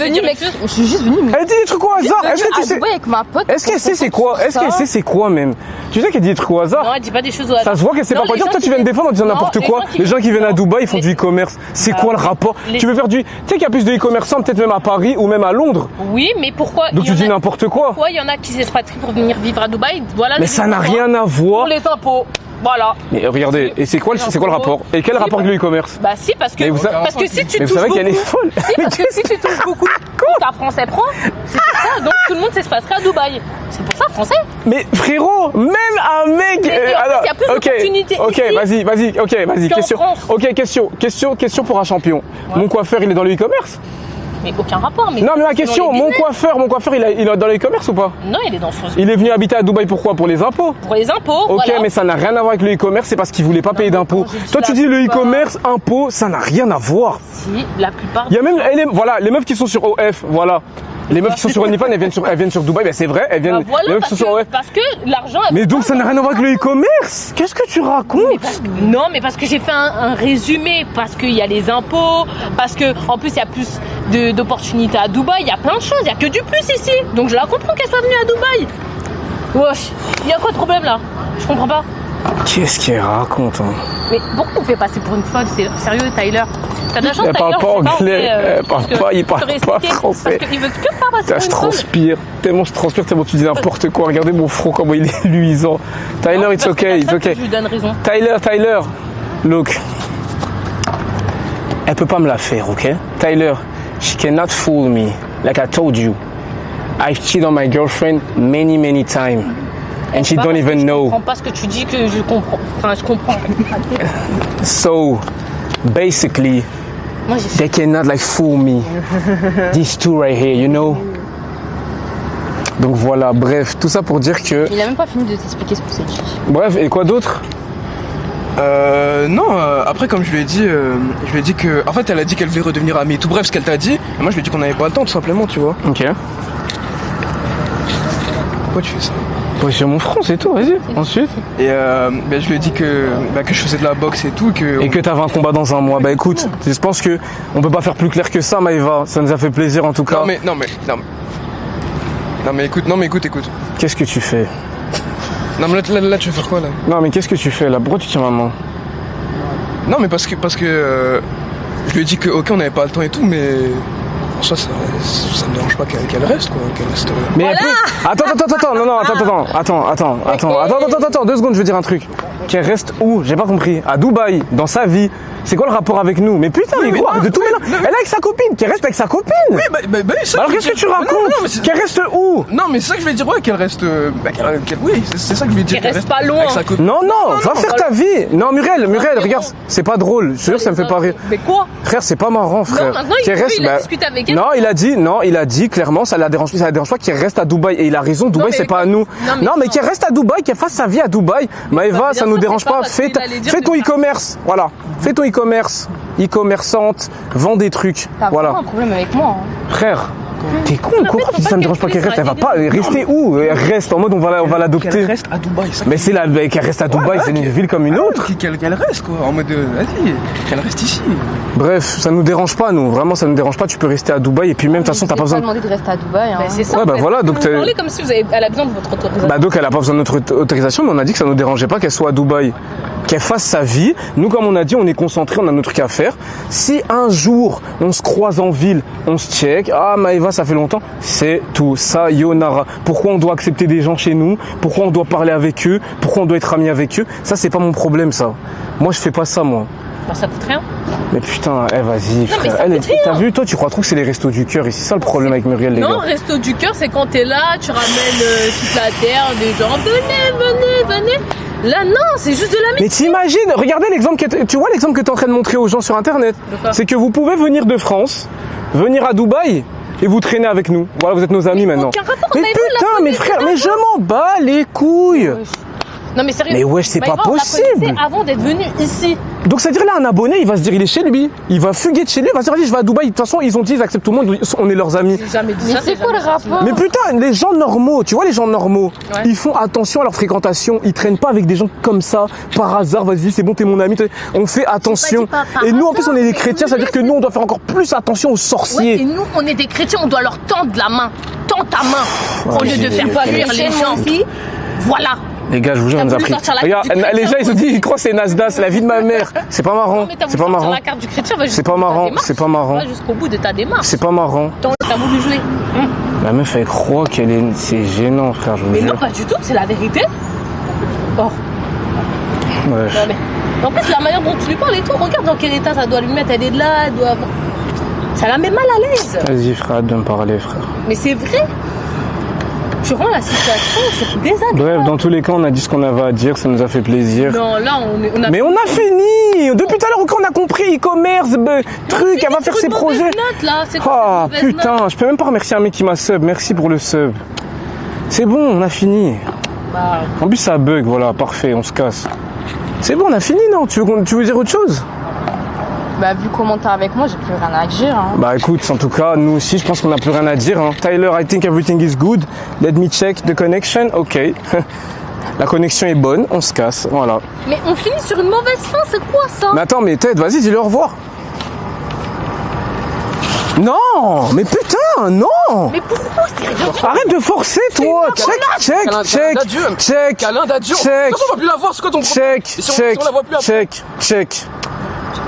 Je suis juste venue, mais Elle dit des trucs au hasard. Est-ce que tu à sais, Dubaï avec ma pote. est-ce qu'elle sait c'est quoi? Est-ce qu'elle sait c'est quoi même? Tu sais qu'elle dit des trucs au hasard? non, elle dit pas des choses au hasard. Ça se voit qu'elle sait Non, pas quoi les dire. gens Toi, tu qui viens de viennent- défendre en disant Non, n'importe les quoi. gens qui Les gens qui viennent à non, Dubaï, ils font les- du e-commerce. C'est quoi le rapport? les- Tu veux faire du, tu sais qu'il y a plus de e-commerçants peut-être même à Paris ou même à Londres. Oui, mais pourquoi Donc il y tu en dis a- n'importe quoi. Pourquoi il y en a qui s'expatrient pour venir vivre à Dubaï? Voilà. Mais les ça n'a pourquoi. rien à voir. Pour les impôts. Voilà. Mais regardez, et c'est quoi le rapport? Et quel rapport avec le e-commerce? Bah si, parce que Mais parce que si tu Mais vous touches savez qu'elle est beaucoup, folle. si, parce que si tu touches beaucoup, ta français prend, c'est pour ça. Donc tout le monde s'expatrierait à Dubaï. C'est pour ça français. Mais frérot, même un mec. Mais en plus, il y a plus d'opportunités ok, ici vas-y. qu'en Question. France. Ok, question pour un champion. Mon coiffeur, il est dans le e-commerce? Mais aucun rapport. Mais Non, mais ma c'est question, dans les mon business. coiffeur, il est dans le e-commerce ou pas? Non, il est dans son. Il est venu habiter à Dubaï pourquoi? Pour les impôts. Pour les impôts. Ok, voilà. mais ça n'a rien à voir avec le e-commerce, c'est parce qu'il voulait pas payer d'impôts. quand je dis Toi, tu la dis le plupart- e-commerce, impôts, ça n'a rien à voir. Si, la plupart. Il y a même, voilà, les meufs qui sont sur OF, voilà. Les meufs qui sont sur OnlyFans, elles viennent sur Dubaï, ben c'est vrai, elles viennent, Bah voilà, les meufs qui sont sur OF. parce que l'argent. Mais donc ça n'a rien à voir avec le e-commerce. Qu'est-ce que tu racontes? Non, mais parce que j'ai fait un résumé, parce qu'il y a les impôts, parce que en plus il y a plus d'opportunités à Dubaï, il y a plein de choses, il y a que du plus ici. Donc je la comprends qu'elle soit venue à Dubaï. Wesh, il y a quoi de problème là? Je comprends pas. Qu'est-ce qu'elle raconte hein? Mais pourquoi on fait passer pour une folle? C'est sérieux, Tyler. T'as de la chance, Elle parle Tyler, pas je sais anglais, il parce que- parle je t'aurais pas expliqué, français. Parce qu'il veut que faire passer Putain, pour je une folle. transpire, tellement tu dis n'importe quoi. Regardez mon front, comment il est luisant. Tyler, it's Parce que okay, comme it's ça, okay. Je lui donne raison. Tyler, Look, elle peut pas me la faire, ok? Tyler, she cannot fool me. Like I told you, I've cheated on my girlfriend many times. And she don't even know. Je comprends pas ce que tu dis que je comprends. Enfin, je comprends. So, basically, Moi, they cannot like fool me. These two right here, you know? Donc voilà, bref, tout ça pour dire que... Il a même pas fini de t'expliquer ce qu'on s'est dit. Bref, et quoi d'autre? Non, après comme je lui ai dit que... En fait elle a dit qu'elle voulait redevenir amie, tout bref ce qu'elle t'a dit, et moi je lui ai dit qu'on n'avait pas le temps tout simplement, tu vois. Ok. Pourquoi tu fais ça? Ouais, sur mon front, c'est tout, vas-y. Ensuite. Et je lui ai dit que je faisais de la boxe et tout, Et que t'avais un combat dans un mois. Bah écoute, je pense que on peut pas faire plus clair que ça, Maëva. Ça nous a fait plaisir en tout cas. Non mais écoute. Qu'est-ce que tu fais? Non mais là tu veux faire quoi là? Non mais qu'est-ce que tu fais là? Pourquoi tu tiens ma main? Non mais parce que je lui ai dit que ok on n'avait pas le temps et tout, mais en soi ça me dérange pas qu'elle reste quoi, qu'elle reste. Mais elle peut... Attends, 2 secondes, je veux dire un truc. Qu'elle reste où? J'ai pas compris. À Dubaï, dans sa vie. C'est quoi le rapport avec nous? Mais putain, mais gros, arrête de tout mélanger. Elle est avec sa copine, qu'elle reste avec sa copine. Oui, bah ça. Alors qu'est-ce que tu racontes? Qu'elle reste où? Non, mais c'est ça que je vais dire, ouais, qu'elle reste. Oui, c'est ça que je vais dire. Qu'elle reste pas loin. Avec sa copine. Non, va faire ta vie. Non, Muriel, regarde, c'est pas drôle. Je te jure, ça me fait pas rire. Mais quoi? Frère, c'est pas marrant, frère. Non, maintenant, il a discuté avec elle. Non, il a dit clairement, ça la dérange pas qu'elle reste à Dubaï. Et il a raison, Dubaï, mais c'est pas à nous. Non, mais qu'elle reste à Dubaï, qu'elle fasse sa vie à Dubaï. Maëva, ça nous dérange pas. Fais ton e-commerce. Voilà. Fais ton e-commerce. E-commerçante, vend des trucs. T'as Voilà. vraiment un problème avec moi. Frère, t'es con quoi? Ça me dérange pas qu'elle reste. Elle va pas rester où? Elle reste en mode on va l'adopter. Qu'elle reste à Dubaï. Mais c'est qu'elle reste à Dubaï, c'est une ville comme une autre. Qu'elle reste quoi, en mode vas-y, qu'elle reste ici. Bref, ça nous dérange pas nous, vraiment ça nous dérange pas, tu peux rester à Dubaï et puis même de toute façon t'as pas besoin. Je demandé de rester à Dubaï. Bah, c'est ça. Ouais, bah voilà, donc vous parlez comme si elle a besoin de votre autorisation. Bah donc elle a pas besoin de notre autorisation, mais on a dit que ça nous dérangeait pas qu'elle soit à Dubaï, qu'elle fasse sa vie. Nous comme on a dit, on est concentrés, on a notre truc à faire. Si un jour on se croise en ville, on se check, ah Maëva ça fait longtemps, c'est tout, sayonara. Pourquoi on doit accepter des gens chez nous? Pourquoi on doit parler avec eux? Pourquoi on doit être amis avec eux? Ça c'est pas mon problème ça. Moi je fais pas ça moi. Bah, ça coûte rien. Mais putain, vas-y, mais frère. ça coûte rien. T'as vu, toi, tu crois trop que c'est les restos du cœur ici. C'est ça le problème avec Muriel, les Non, gars. resto du cœur, c'est quand t'es là, tu ramènes toute la terre, des gens, venez. Là, non, c'est juste de la Mais t'imagines, regardez l'exemple tu vois l'exemple que t'es en train de montrer aux gens sur Internet. C'est que vous pouvez venir de France, venir à Dubaï et vous traîner avec nous. Voilà, vous êtes nos amis maintenant. aucun rapport, Mais Maëva, putain, la mais frère, mais je m'en bats les couilles. Non, mais sérieux. Mais wesh, c'est pas Maëva, on la possible. connaissait avant d'être venu ici. Donc ça veut dire là, un abonné, il va se dire, il est chez lui. Il va fuguer de chez lui, il va se dire, vas-y, je vais à Dubaï. De toute façon, ils ont dit, ils acceptent tout le monde, on est leurs amis. J'ai jamais dit Mais ça. c'est quoi le rapport? Mais putain, les gens normaux, tu vois les gens normaux, Ouais. ils font attention à leur fréquentation, ils traînent pas avec des gens comme ça, par hasard, vas-y c'est bon t'es mon ami, on fait attention. pas par Et nous en plus hasard, on est des mais chrétiens, ça veut dire que nous on doit faire encore plus attention aux Ouais, sorciers. et nous, on est des chrétiens, on doit leur tendre la main. Tends ta main. Au lieu de faire fuir les gens. Voilà. Les gars, je vous jure, on nous a voulu pris. sortir la Regarde, carte du les gens ils se chrétien, disent, ils croient que c'est Nasdaq, c'est la vie de ma mère. C'est pas marrant, Non, mais t'as c'est voulu pas sortir marrant. la carte du chrétien, va C'est pas marrant, c'est pas marrant. Va jusqu'au bout de ta démarche. C'est pas marrant. T'as voulu jouer. La meuf elle croit qu'elle est... C'est gênant frère, je vous Mais non, jure. pas du tout, c'est la vérité. Oh, Ouais. non mais. En plus, la manière dont tu lui parles et tout, regarde dans quel état ça doit lui mettre, elle est de là, elle doit. Ça la met mal à l'aise. Vas-y frère, arrête de me parler frère. Mais c'est vrai. Tu rends la situation, c'est désagréable. Bref, dans tous les cas, on a dit ce qu'on avait à dire, ça nous a fait plaisir. Non, là, on a. Mais on a fini. Depuis tout à l'heure, on a compris e-commerce, truc, elle va faire ses projets. Note, là. C'est quoi, Ah cette mauvaise putain, note? je peux même pas remercier un mec qui m'a sub. Merci pour le sub. C'est bon, on a fini. Bah, En plus, ça bug, voilà, parfait, on se casse. C'est bon, on a fini, non? Tu veux dire autre chose? Bah, vu comment t'es avec moi, j'ai plus rien à dire. Hein. Bah écoute, en tout cas, nous aussi, je pense qu'on n'a plus rien à dire. Hein. Tyler, I think everything is good. Let me check the connection. Ok. La connexion est bonne, on se casse, voilà. mais on finit sur une mauvaise fin, c'est quoi ça? Mais attends, mais Ted, vas-y, dis-le au revoir. Non, mais putain, non. Mais pourquoi c'est Arrête de forcer, toi. Check. Câlin d'adieu. Check. On va plus la voir, c'est quoi ton problème? Si on la voit plus après. Check.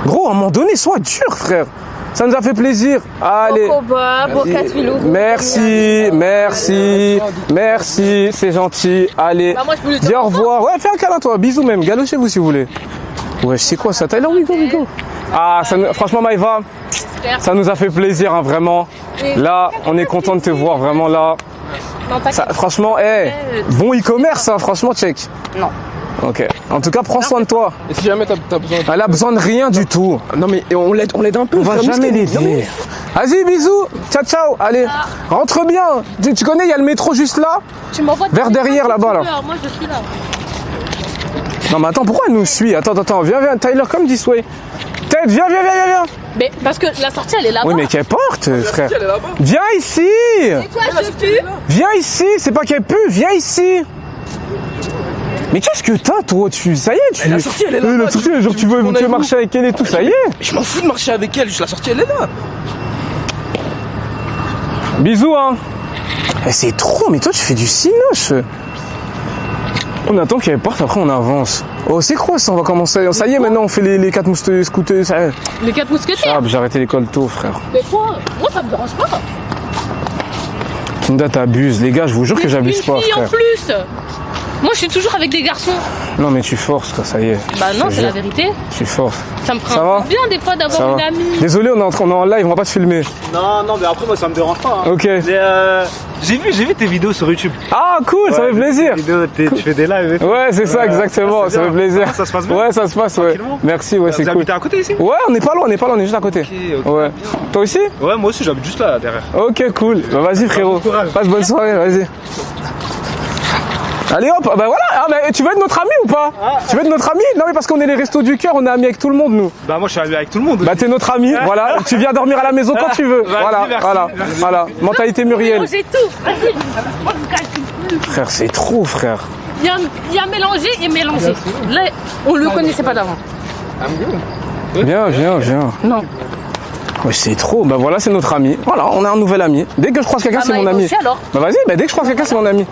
Gros, à un moment donné, sois dur, frère. Ça nous a fait plaisir. Allez. Pour 4000 euros. Merci, c'est gentil. Allez. Bah, moi, je peux lui dire Dis au au revoir. revoir. Ouais, fais un câlin, toi. Bisous même. Galochez-vous si vous voulez. Ouais, c'est quoi ça? Tyler, we go. Ah, franchement, Maëva, ça nous a fait plaisir, hein, vraiment. Là, on est content de te voir, vraiment là. Non, Ça, franchement, bon e-commerce, hein, franchement, check. Non. Ok. En tout cas, prends soin de toi. Et si jamais t'as besoin Elle a besoin de rien du tout. Non mais on l'aide un peu. On va frère, jamais Mister. Non, l'aider. Vas-y, bisous. Ciao. Allez, rentre bien. Tu connais, il y a le métro juste là. Tu m'envoies Vers derrière, là-bas, là. Moi, je suis là. Non, mais attends, pourquoi elle nous suit? Attends. Viens. Tyler, come this way. Ted, viens. Mais parce que la sortie, elle est là-bas. Oui, mais qu'elle porte, frère. Elle est là-bas. Viens ici. Toi, je pue. Viens ici. C'est pas qu'elle pue. Viens ici. Mais qu'est-ce que t'as, toi? Ça y est, La sortie, elle est là-bas. La sortie, genre, tu veux marcher avec elle et tout, ça y est. Je m'en fous de marcher avec elle, juste la sortie elle est là. Bisous, hein. C'est trop, mais toi, tu fais du cinoche. On attend qu'elle parte, après on avance. Oh, c'est quoi ça? On va commencer. Ça y est, maintenant on fait les 4 scooters. Ça y est. Les 4 mousquetaires. Ah, j'ai arrêté l'école tôt, frère. Mais quoi? Moi, ça me dérange pas. Kinda, t'abuses. Les gars, je vous jure que j'abuse pas, Une fille frère. en plus. Moi, je suis toujours avec des garçons. Non, mais tu forces, quoi, ça y est. Bah non, Je c'est te la jure. vérité. Tu forces. Ça me Ça prend va bien des fois Ça d'avoir une va. amie. Désolé, on est en live, on va pas te filmer. Non, mais après, moi, ça me dérange pas. Hein. Ok. Mais, j'ai vu tes vidéos sur YouTube. Ah, cool, ça Ouais, fait plaisir. tes vidéos, tu fais des lives et tout. Ouais, c'est ça, exactement, c'est ça fait bien. plaisir. Ça se passe bien Ouais, ça se passe, ouais. Tranquillement Merci, ouais, c'est Vous cool. habitez à côté ici? Ouais, on n'est pas loin, on est juste à côté. Ok, Ouais. Toi aussi? Ouais, moi aussi, j'habite juste là, derrière. Ok, cool. Bah, vas-y, frérot. Bon courage. Passe bonne soirée, vas-y. Allez hop, bah voilà. Ah, bah, tu veux être notre ami ou pas? Tu veux être notre ami? Non, mais parce qu'on est les restos du cœur, on est amis avec tout le monde, nous. Bah, moi, je suis ami avec tout le monde. Bah, t'es notre ami, voilà. Tu viens dormir à la maison quand tu veux. Vas-y, Voilà, merci, voilà, merci. voilà. Mentalité Muriel. J'ai tout. Vas-y. Moi, je calcule plus. Frère, c'est trop, frère. Il y a mélangé et mélangé. Là, on le connaissait pas d'avant. Viens. Non. Ouais, c'est trop. Bah voilà, c'est notre ami. Voilà, on a un nouvel ami. Dès que je croise quelqu'un, Ah, c'est bah, mon il ami. aussi, alors. Bah vas-y, bah dès que je croise quelqu'un, c'est mon ami.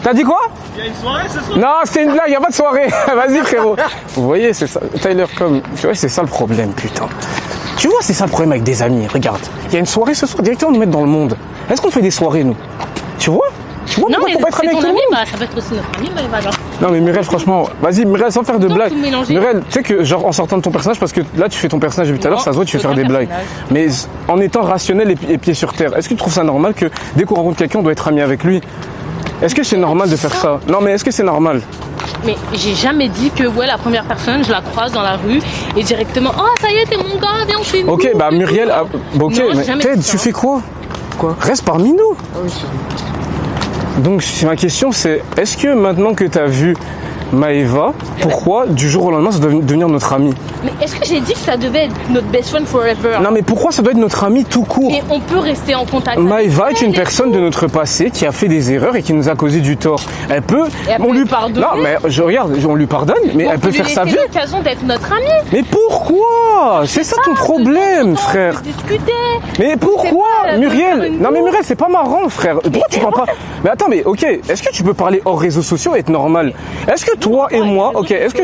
T'as dit quoi? Il y a une soirée ce soir? Non, c'était une blague, y a pas de soirée. Vas-y, frérot. Vous voyez, c'est ça. Tyler, comme. Tu vois, c'est ça le problème, putain. Tu vois, c'est ça le problème avec des amis. Regarde, il y a une soirée ce soir, directement nous mettre dans le monde. Est-ce qu'on fait des soirées, nous? Tu vois? Non, pourquoi mais faut pas être c'est ami avec ton tout le ami, monde? bah, ça peut être aussi notre ami, mais voilà. Non mais Muriel, franchement, vas-y Muriel, sans faire de Donc, blagues. tout mélanger. Muriel, tu sais que genre en sortant de ton personnage, parce que là tu fais ton personnage depuis tout à l'heure, Non, ça se voit, tu fais faire aucun des blagues. personnage. Mais en étant rationnel et pieds sur terre, est-ce que tu trouves ça normal que dès qu'on rencontre quelqu'un, on doit être ami avec lui? Est-ce que c'est normal de faire ça? Non mais est-ce que c'est normal? Mais j'ai jamais dit que ouais, la première personne, je la croise dans la rue et directement, oh ça y est, t'es mon gars, viens chez nous. Ok, bah Muriel, ok, Non, j'ai mais jamais Ted, dit ça. tu fais quoi? Reste parmi nous. Donc ma question c'est, est-ce que maintenant que tu as vu Maëva, pourquoi du jour au lendemain ça doit devenir notre ami? Mais est-ce que j'ai dit que ça devait être notre best friend forever? Non mais pourquoi ça doit être notre ami tout court? Et on peut rester en contact. Maëva avec est une elle et personne tout. de notre passé qui a fait des erreurs et qui nous a causé du tort. Elle peut, Et elle on peut lui lui pardonner. Non mais je regarde, on lui pardonne, mais On elle peut lui faire sa laisser vie. l'occasion d'être notre ami. Mais pourquoi? C'est ça ton problème, On frère. peut discuter. Mais pourquoi, pas, faire Muriel? une Non mais bouffe. Muriel, c'est pas marrant, frère. Pourquoi tu parles pas? Mais attends, mais ok, est-ce que tu peux parler hors réseaux sociaux et être normal? Est-ce que toi et moi, ok, est-ce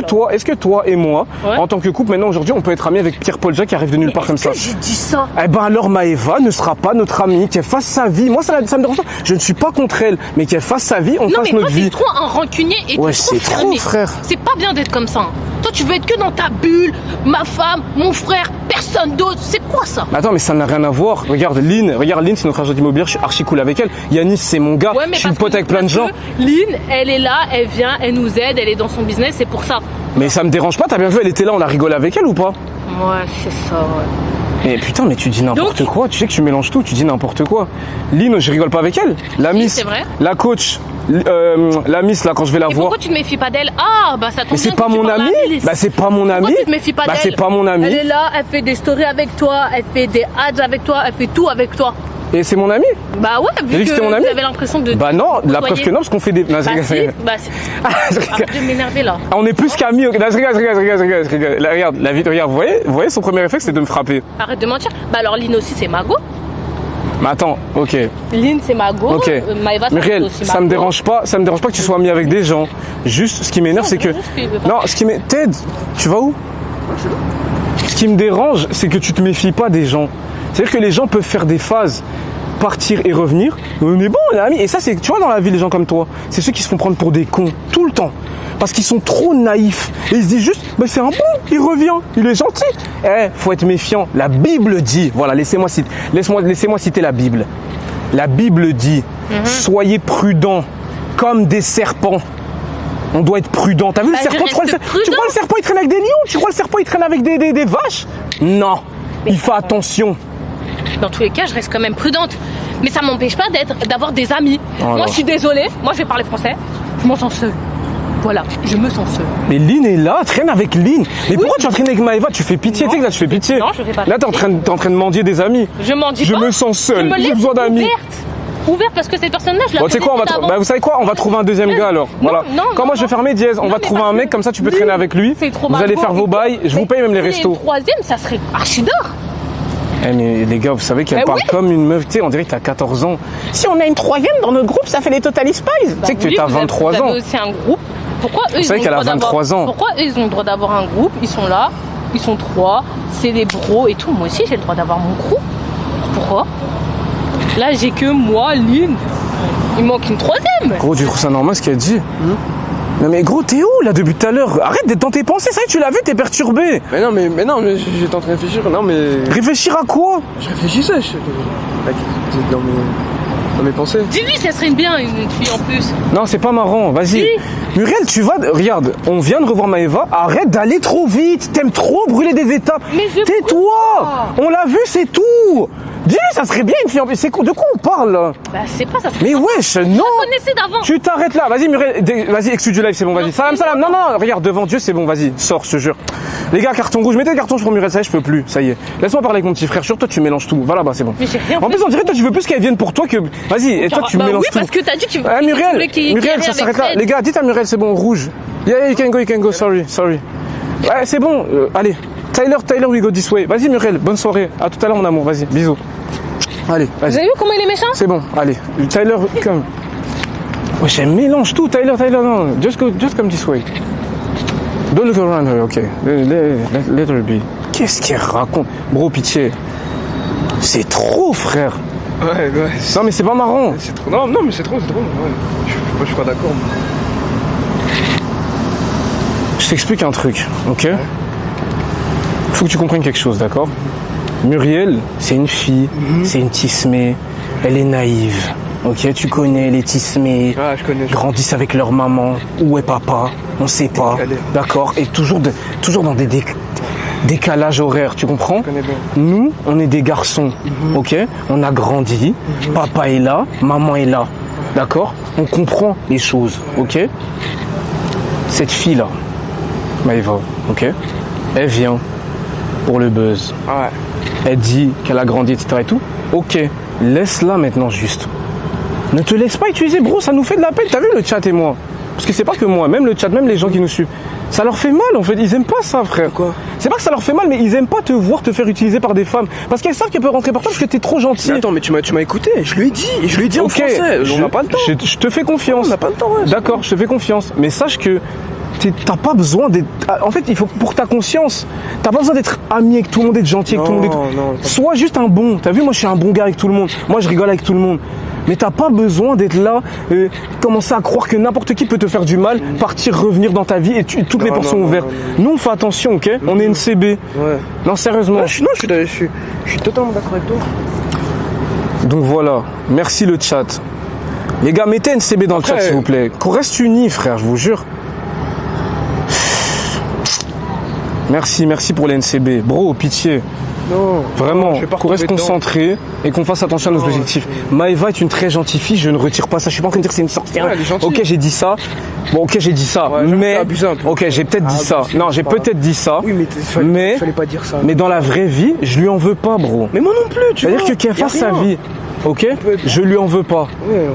que toi et moi, Ouais. en tant que couple, maintenant aujourd'hui, on peut être amis avec Pierre-Paul Jacques qui arrive de nulle part comme ça? Est-ce que j'ai dit ça? Eh ben alors Maëva ne sera pas notre amie, qu'elle fasse sa vie. Moi ça me dérange pas, je ne suis pas contre elle, mais qu'elle fasse sa vie, on Non fasse mais toi notre t'es vie. trop un rancunier et Ouais, t'es c'est trop, fermé. frère. C'est pas bien d'être comme ça. Hein. Toi tu veux être que dans ta bulle, ma femme, mon frère, personne d'autre. C'est quoi ça? Attends, mais ça n'a rien à voir. Regarde Lynn, c'est notre agent immobilier, je suis archi cool avec elle. Yanis, c'est mon gars, Ouais, mais je suis parce pote que- avec plein de parce gens. que Lynn, elle est là, elle vient, elle nous aide, elle est dans son business, c'est pour ça. Mais ça me dérange pas, t'as bien vu, elle était là, on a rigolé avec elle ou pas? Ouais, c'est ça, ouais. Mais putain, mais tu dis n'importe Donc- quoi, tu sais que tu mélanges tout, tu dis n'importe quoi. Lynn, je rigole pas avec elle. La miss, c'est vrai. la coach, la miss là quand je vais la Et voir. pourquoi tu te méfies pas d'elle? Ah, bah ça tombe Mais c'est bien pas que tu mon parles ami. à Alice. Bah c'est pas mon ami. Pourquoi tu te méfies pas Bah d'elle? c'est pas mon ami. Elle est là, elle fait des stories avec toi, elle fait des ads avec toi, elle fait tout avec toi. Et c'est mon ami? Bah ouais, T'as vu dit que que c'était mon ami? vous avez l'impression de... Bah non, la côtoyer. preuve que non, parce qu'on fait des. Non, je Bah rigole, je si, rigole. bah c'est... Je rigole. Arrête de m'énerver là. On est plus qu'amis. Ok. Non, je rigole. Là, regarde, la vie, regarde, vous voyez, son premier réflexe c'est de me frapper. Arrête de mentir. Bah alors Lynn aussi c'est Mago. Mais attends, ok. Lynn c'est Mago. Ok. Maëva c'est Muriel, aussi ça me dérange pas que tu sois ami avec des gens. Juste, ce qui m'énerve, c'est que. Juste qu'il veut pas. Non, ce qui m'énerve. Ted, tu vas où? Ce qui me dérange, c'est que tu te méfies pas des gens. C'est-à-dire que les gens peuvent faire des phases. partir et revenir, on est bon, on est amis. Et ça, c'est, tu vois, dans la vie, les gens comme toi, c'est ceux qui se font prendre pour des cons, tout le temps. Parce qu'ils sont trop naïfs. Et ils se disent juste, bah, c'est un bon, il revient, il est gentil. Faut être méfiant. La Bible dit, voilà, laissez-moi citer la Bible. La Bible dit, soyez prudents comme des serpents. On doit être prudent. T'as vu le serpent? Tu crois le serpent il traîne avec des lions? Tu crois le serpent il traîne avec des vaches? Non. Il fait attention. Dans tous les cas, je reste quand même prudente. Mais ça m'empêche pas d'avoir des amis. Alors. Moi, je suis désolée. Moi, je vais parler français. Je m'en sens seule. Voilà, je me sens seule. Mais Lynn est là, traîne avec Lynn. Mais pourquoi tu entraînes avec Maëva? Tu fais pitié, tu sais que là tu fais pitié. Non, je fais pas. Là t'es en train de mendier des amis. Je m'en dis Je pas. me sens seul, Je me j'ai laisse besoin d'amis. Ouverte parce que cette personne-là, je la Bon, tu sais quoi, vous savez quoi, on va trouver un deuxième gars alors. Voilà. Quand moi je vais fermer dièse, on va trouver un mec comme ça, tu peux traîner avec lui. Vous allez faire vos bails, je vous paye même les restos. Le troisième, ça serait archi d'or. Eh mais les gars, vous savez qu'elle parle comme une meuf, tu sais, on dirait que t'as 14 ans. Si on a une troisième dans notre groupe, ça fait les Totally Spies. Tu sais que tu as 23 ans. Vous avez aussi un groupe. Pourquoi eux, ils ont qu'elle a 23 ans. Pourquoi eux, ils ont le droit d'avoir un groupe? Ils sont là, ils sont 3, c'est des bros et tout. Moi aussi, j'ai le droit d'avoir mon groupe. Pourquoi? Là, j'ai que moi, Lynn. Il manque une troisième. Gros, tu trouves ça normal ce qu'elle dit? Non mais gros, t'es où là depuis tout à l'heure? Arrête d'être dans tes pensées, ça y est, tu l'as vu, t'es perturbé. Mais non, mais j'étais en train de réfléchir. Non, mais. Réfléchir à quoi? Je réfléchissais. Dans mes pensées. Dis-lui, ça serait bien une fille en plus. Non, c'est pas marrant, vas-y. Si. Muriel, tu vas. Regarde, on vient de revoir Maëva, arrête d'aller trop vite, t'aimes trop brûler des étapes. Mais je tais-toi. On l'a vu, c'est tout. Dis-lui, ça serait bien une fille en plus. De quoi on parle là? Bah, c'est pas ça. Mais wesh, non. Je la connaissais d'avant. Tu t'arrêtes là, vas-y Muriel, vas-y, excuse du live, c'est bon, vas-y. Salam, salam. Non, regarde, devant Dieu, c'est bon, vas-y, sors, je te jure. Les gars, carton rouge, mettez le carton rouge pour Muriel, ça y est, je peux plus, ça y est. Laisse-moi parler avec mon petit frère, sur toi tu mélanges tout. Va là-bas, c'est bon. Mais j'ai rien En plus, on dirait toi tu veux plus qu'elle vienne pour toi que. Vas-y, et toi tu mélanges oui, tout. parce que t'as dit que tu Muriel, ça s'arrête là. Les gars, dites à Muriel, c'est bon, rouge. Yeah, you can go, sorry. Ouais, c'est bon, allez. Tyler, we go this way. Vas-y Muriel, bonne soirée. À tout à l'heure mon amour, vas-y, bisous. Allez, vas-y. Vous avez vu comment il est méchant? C'est bon, allez. Tyler, come. Wesh, elle mélange tout, Tyler, non. Just come this way. Don't look around her, ok. Let her be. Qu'est-ce qu'elle raconte? Bro, pitié. C'est trop, frère. Ouais. Non, mais c'est pas marrant. C'est trop. Non, mais c'est trop. Ouais. Je suis pas d'accord. Je t'explique un truc, ok? Faut que tu comprennes quelque chose, d'accord? Muriel, c'est une fille, c'est une tismée, elle est naïve, ok? Tu connais les tismées, je connais. Grandissent avec leur maman, où est papa? On sait pas, d'accord? Et toujours dans des décalages horaires, tu comprends? Je connais bien. Nous, on est des garçons, ok? On a grandi, papa est là, maman est là, d'accord? On comprend les choses, ok? Cette fille-là, Maëva, ok? Elle vient pour le buzz. Ouais. Elle dit qu'elle a grandi, etc. et tout. Ok, laisse-la maintenant juste. Ne te laisse pas utiliser, bro, ça nous fait de la peine. T'as vu le chat et moi? Parce que c'est pas que moi, même le chat, même les gens qui nous suivent. Ça leur fait mal en fait, ils aiment pas ça, frère. Quoi? C'est pas que ça leur fait mal, mais ils aiment pas te voir te faire utiliser par des femmes. Parce qu'elles savent qu'elles peuvent rentrer par toi parce que t'es trop gentil. Mais attends, mais tu m'as écouté, je lui ai dit en Ok, français. On n'a pas le temps. Je te fais confiance. On n'a pas le temps, ouais. D'accord, je te fais confiance. Mais sache que t'as pas besoin d'être. En fait, il faut pour ta conscience. T'as pas besoin d'être ami avec tout le monde, d'être gentil avec tout le monde. Non. Sois juste un bon. T'as vu, moi je suis un bon gars avec tout le monde. Moi je rigole avec tout le monde. Mais t'as pas besoin d'être là, commencer à croire que n'importe qui peut te faire du mal, partir, revenir dans ta vie et toutes les portes sont ouvertes. Nous on fait attention, ok? On est une CB. Ouais. Non, sérieusement. Je suis totalement d'accord avec toi. Donc voilà, merci le chat. Les gars, mettez NCB dans le chat s'il vous plaît. Qu'on reste unis, frère, je vous jure. Merci pour les NCB. Bro, pitié. Non. Vraiment, je vais pas qu'on reste retomber dedans. concentré et qu'on fasse attention à nos objectifs. Maëva est une très gentille fille, je ne retire pas ça. Je suis pas en train de dire que c'est une sorcière. Ouais, elle est gentille. Ok, j'ai dit ça. Bon, ok, j'ai dit ça. Ouais, mais. t'as abusé un peu. Ok, j'ai peut-être dit ça. Non, j'ai peut-être dit ça. Oui, mais fallait pas dire ça. Mais dans la vraie vie, je lui en veux pas, bro. Mais moi non plus, tu vois. C'est-à-dire qu'elle fasse sa vie. Ok? Je lui en veux pas. Ouais.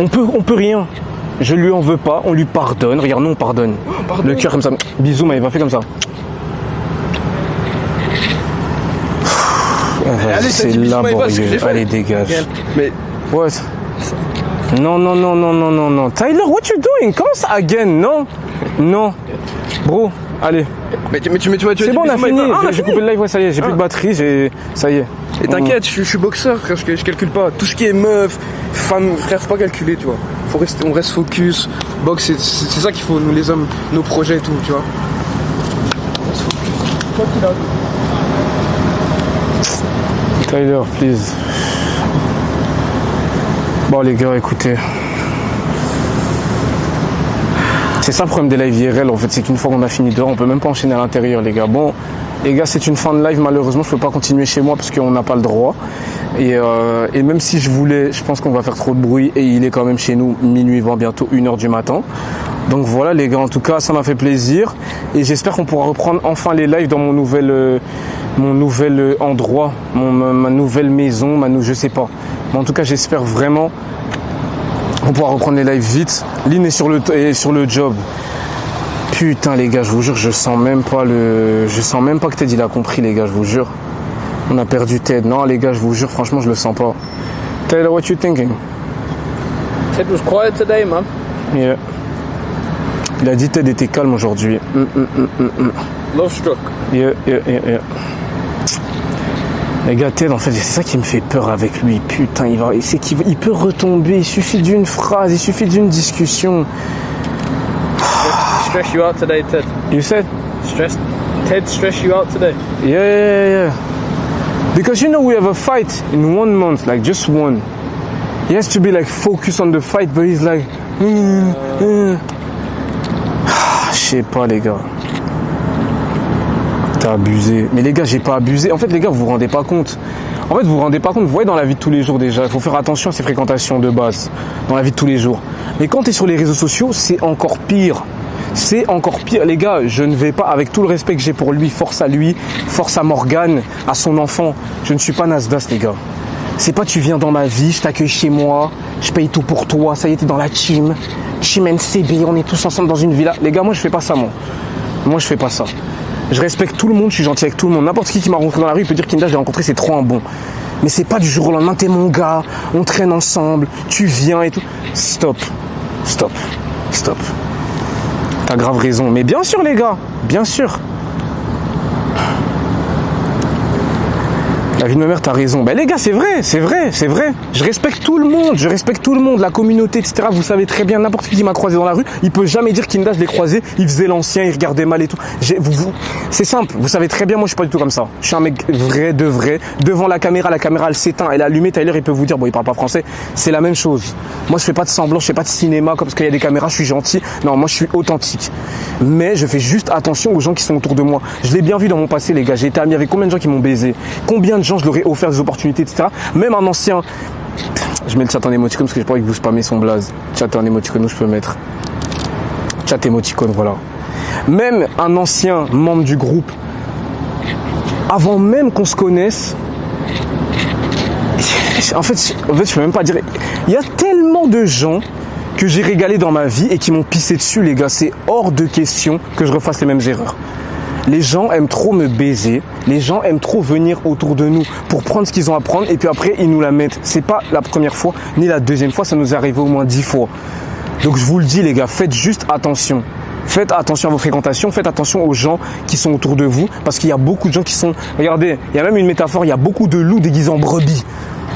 On peut rien. Je lui en veux pas, on lui pardonne. Regarde, nous on pardonne. Pardonne. Le cœur comme ça. Bisous, Maëva, fais comme ça. Allez, c'est t'as dit bisous, Maëva, c'est ce que j'ai laborieux. fait. Allez, dégage. Mais What? Non. Tyler, what you doing? Comment ça again? Non. Bro, Allez. Mais tu C'est bon, on a fini. J'ai coupé le live, ouais, ça y est, j'ai plus de batterie, ça y est. Et t'inquiète, je suis boxeur, frère, je calcule pas. Tout ce qui est meuf, femme, frère, faut pas calculer, tu vois. On reste focus. Boxe, c'est ça qu'il faut, nous les hommes, nos projets et tout, tu vois. On reste focus. Tyler, please. Bon les gars, écoutez. C'est ça le problème des lives IRL en fait, c'est qu'une fois qu'on a fini dehors, on peut même pas enchaîner à l'intérieur les gars. Bon, les gars, c'est une fin de live, malheureusement je peux pas continuer chez moi parce qu'on n'a pas le droit. Et même si je voulais, je pense qu'on va faire trop de bruit et il est quand même chez nous minuit, voire bientôt 1h du matin. Donc voilà les gars, en tout cas ça m'a fait plaisir et j'espère qu'on pourra reprendre enfin les lives dans mon nouvel endroit, ma nouvelle maison, je sais pas. Mais en tout cas j'espère vraiment qu'on pourra reprendre les lives vite. Lynn est sur le job. Putain les gars, je vous jure, je sens même pas que Ted il a compris les gars, je vous jure. On a perdu Ted. Non les gars, je vous jure, franchement je le sens pas. Ted, what you thinking? Ted was quiet today, man. Yeah. Il a dit Ted était calme aujourd'hui. Love struck. Yeah. Les gars, Ted, en fait, c'est ça qui me fait peur avec lui. Putain, il peut retomber. Il suffit d'une phrase, il suffit d'une discussion. Stress you out today, Ted? You said? Ted stress you out today? Yeah. Because you know we have a fight in 1 month, like just one. He has to be like focused on the fight, but he's like... Je sais pas les gars. T'as abusé. Mais les gars, j'ai pas abusé. En fait les gars, vous vous rendez pas compte. Vous voyez dans la vie de tous les jours déjà, il faut faire attention à ses fréquentations de base. Dans la vie de tous les jours. Mais quand t'es sur les réseaux sociaux, c'est encore pire. C'est encore pire. Les gars, je ne vais pas, avec tout le respect que j'ai pour lui, force à Morgane, à son enfant. Je ne suis pas Nasdaq les gars. C'est pas tu viens dans ma vie, je t'accueille chez moi, je paye tout pour toi, ça y est, t'es dans la team NCB, on est tous ensemble dans une villa. Les gars, moi je fais pas ça, moi je fais pas ça. Je respecte tout le monde, je suis gentil avec tout le monde. N'importe qui m'a rencontré dans la rue, il peut dire qu'Inda, je l'ai rencontré, c'est trop un bon. Mais c'est pas du jour au lendemain, t'es mon gars, on traîne ensemble, tu viens et tout. Stop. T'as grave raison. Mais bien sûr les gars, bien sûr. La vie de ma mère, t'as raison. Ben les gars, c'est vrai. Je respecte tout le monde, la communauté, etc. Vous savez très bien, n'importe qui m'a croisé dans la rue, il peut jamais dire qu'Inda, je l'ai croisé, il faisait l'ancien, il regardait mal et tout. C'est simple, vous savez très bien, moi je suis pas du tout comme ça. Je suis un mec vrai, devant la caméra elle s'éteint, elle est allumée, Tyler, il peut vous dire, bon, il parle pas français, c'est la même chose. Moi je fais pas de semblant, je fais pas de cinéma, comme parce qu'il y a des caméras, je suis gentil. Non, moi je suis authentique. Mais je fais juste attention aux gens qui sont autour de moi. Je l'ai bien vu dans mon passé, les gars, j'ai été ami avec combien de gens qui m'ont baisé, combien de gens je leur ai offert des opportunités, etc. Même un ancien... Je mets le chat en émoticône parce que j'ai pas envie que vous spammez son blaze. Chat en émoticône, où je peux mettre. Chat émoticône, voilà. Même un ancien membre du groupe, avant même qu'on se connaisse, en fait, je peux même pas dire... Il y a tellement de gens que j'ai régalé dans ma vie et qui m'ont pissé dessus, les gars. C'est hors de question que je refasse les mêmes erreurs. Les gens aiment trop me baiser, les gens aiment trop venir autour de nous pour prendre ce qu'ils ont à prendre et puis après ils nous la mettent. C'est pas la première fois ni la deuxième fois, ça nous est arrivé au moins 10 fois. Donc je vous le dis les gars, faites juste attention. Faites attention à vos fréquentations, faites attention aux gens qui sont autour de vous parce qu'il y a beaucoup de gens qui sont... Regardez, il y a même une métaphore, il y a beaucoup de loups déguisés en brebis.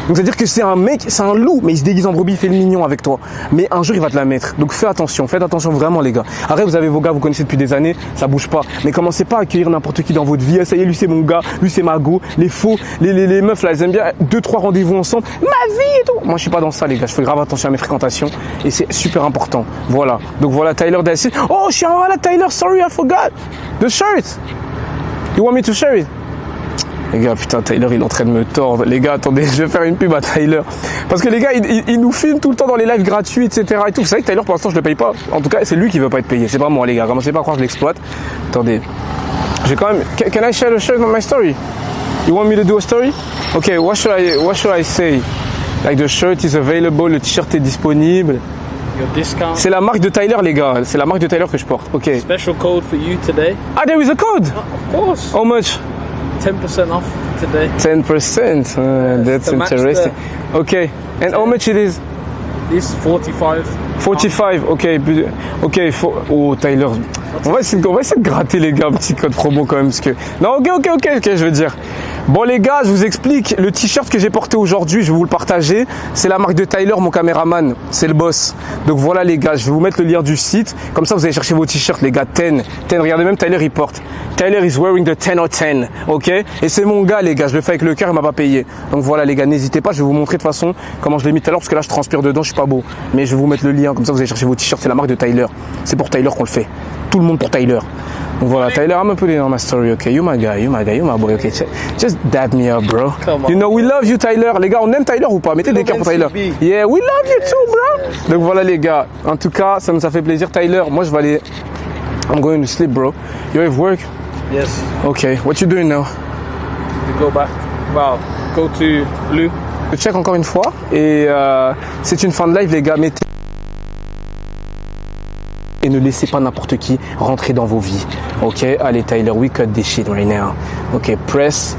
Donc c'est-à-dire que c'est un mec, c'est un loup, mais il se déguise en brebis, il fait le mignon avec toi. Mais un jour il va te la mettre. Donc faites attention vraiment les gars. Après vous avez vos gars, vous connaissez depuis des années, ça bouge pas. Mais commencez pas à accueillir n'importe qui dans votre vie. Ça y est, lui c'est mon gars, lui c'est ma go. Les faux, les meufs là, elles aiment bien 2-3 rendez-vous ensemble. Ma vie et tout. Moi je suis pas dans ça les gars, je fais grave attention à mes fréquentations et c'est super important. Voilà. Donc voilà Tyler d'Assis. Oh je suis en malade Tyler, sorry I forgot. The shirt. You want me to share it? Les gars, putain, Tyler, il est en train de me tordre. Les gars, attendez, je vais faire une pub à Tyler. Parce que les gars, il nous filme tout le temps dans les lives gratuits, etc. et tout. Vous savez que Tyler, pour l'instant, je le paye pas. En tout cas, c'est lui qui veut pas être payé. C'est pas moi, les gars. Commencez pas à croire que je l'exploite. Attendez. J'ai quand même... Can I share the shirt on my story? You want me to do a story? Okay, what should I say? Like the shirt is available, le t-shirt est disponible. Your discount. C'est la marque de Tyler, les gars. C'est la marque de Tyler que je porte. Ok. Special code for you today. Ah, there is a code? Of course. How much? 10% off today. 10%? That's interesting. Okay. And how much it is? This 45. 45, ok, oh Tyler, on va essayer de gratter les gars, un petit code promo quand même, parce que, non, ok, je veux dire. Bon les gars, je vous explique, le t-shirt que j'ai porté aujourd'hui, je vais vous le partager, c'est la marque de Tyler, mon caméraman, c'est le boss. Donc voilà les gars, je vais vous mettre le lien du site, comme ça vous allez chercher vos t-shirts les gars, 10, regardez même Tyler il porte. Tyler is wearing the 10 or 10, ok? Et c'est mon gars les gars, je le fais avec le cœur, il m'a pas payé. Donc voilà les gars, n'hésitez pas, je vais vous montrer de toute façon comment je l'ai mis tout à l'heure, parce que là je transpire dedans, je suis pas beau. Mais je vais vous mettre le lien, comme ça vous allez chercher vos t-shirts, c'est la marque de Tyler. C'est pour Tyler qu'on le fait. Tout le monde pour Tyler. Donc voilà, Tyler, I'm gonna put it on my story, okay? You my guy, you my boy, okay? Just dab me up, bro. Come on. You know, we love you, Tyler. Les gars, on aime Tyler ou pas? Mettez des cœurs pour Tyler. Yeah, we love you too, bro. Donc voilà, les gars. En tout cas, ça nous a fait plaisir, Tyler. Moi, je vais aller. I'm going to sleep, bro. You have work? Yes. Okay. What you doing now? We go back. Wow. Go to Blue. Je check encore une fois. Et c'est une fin de live, les gars. Mettez. Et ne laissez pas n'importe qui rentrer dans vos vies. Ok, allez Tyler, we cut this shit right now. Ok, press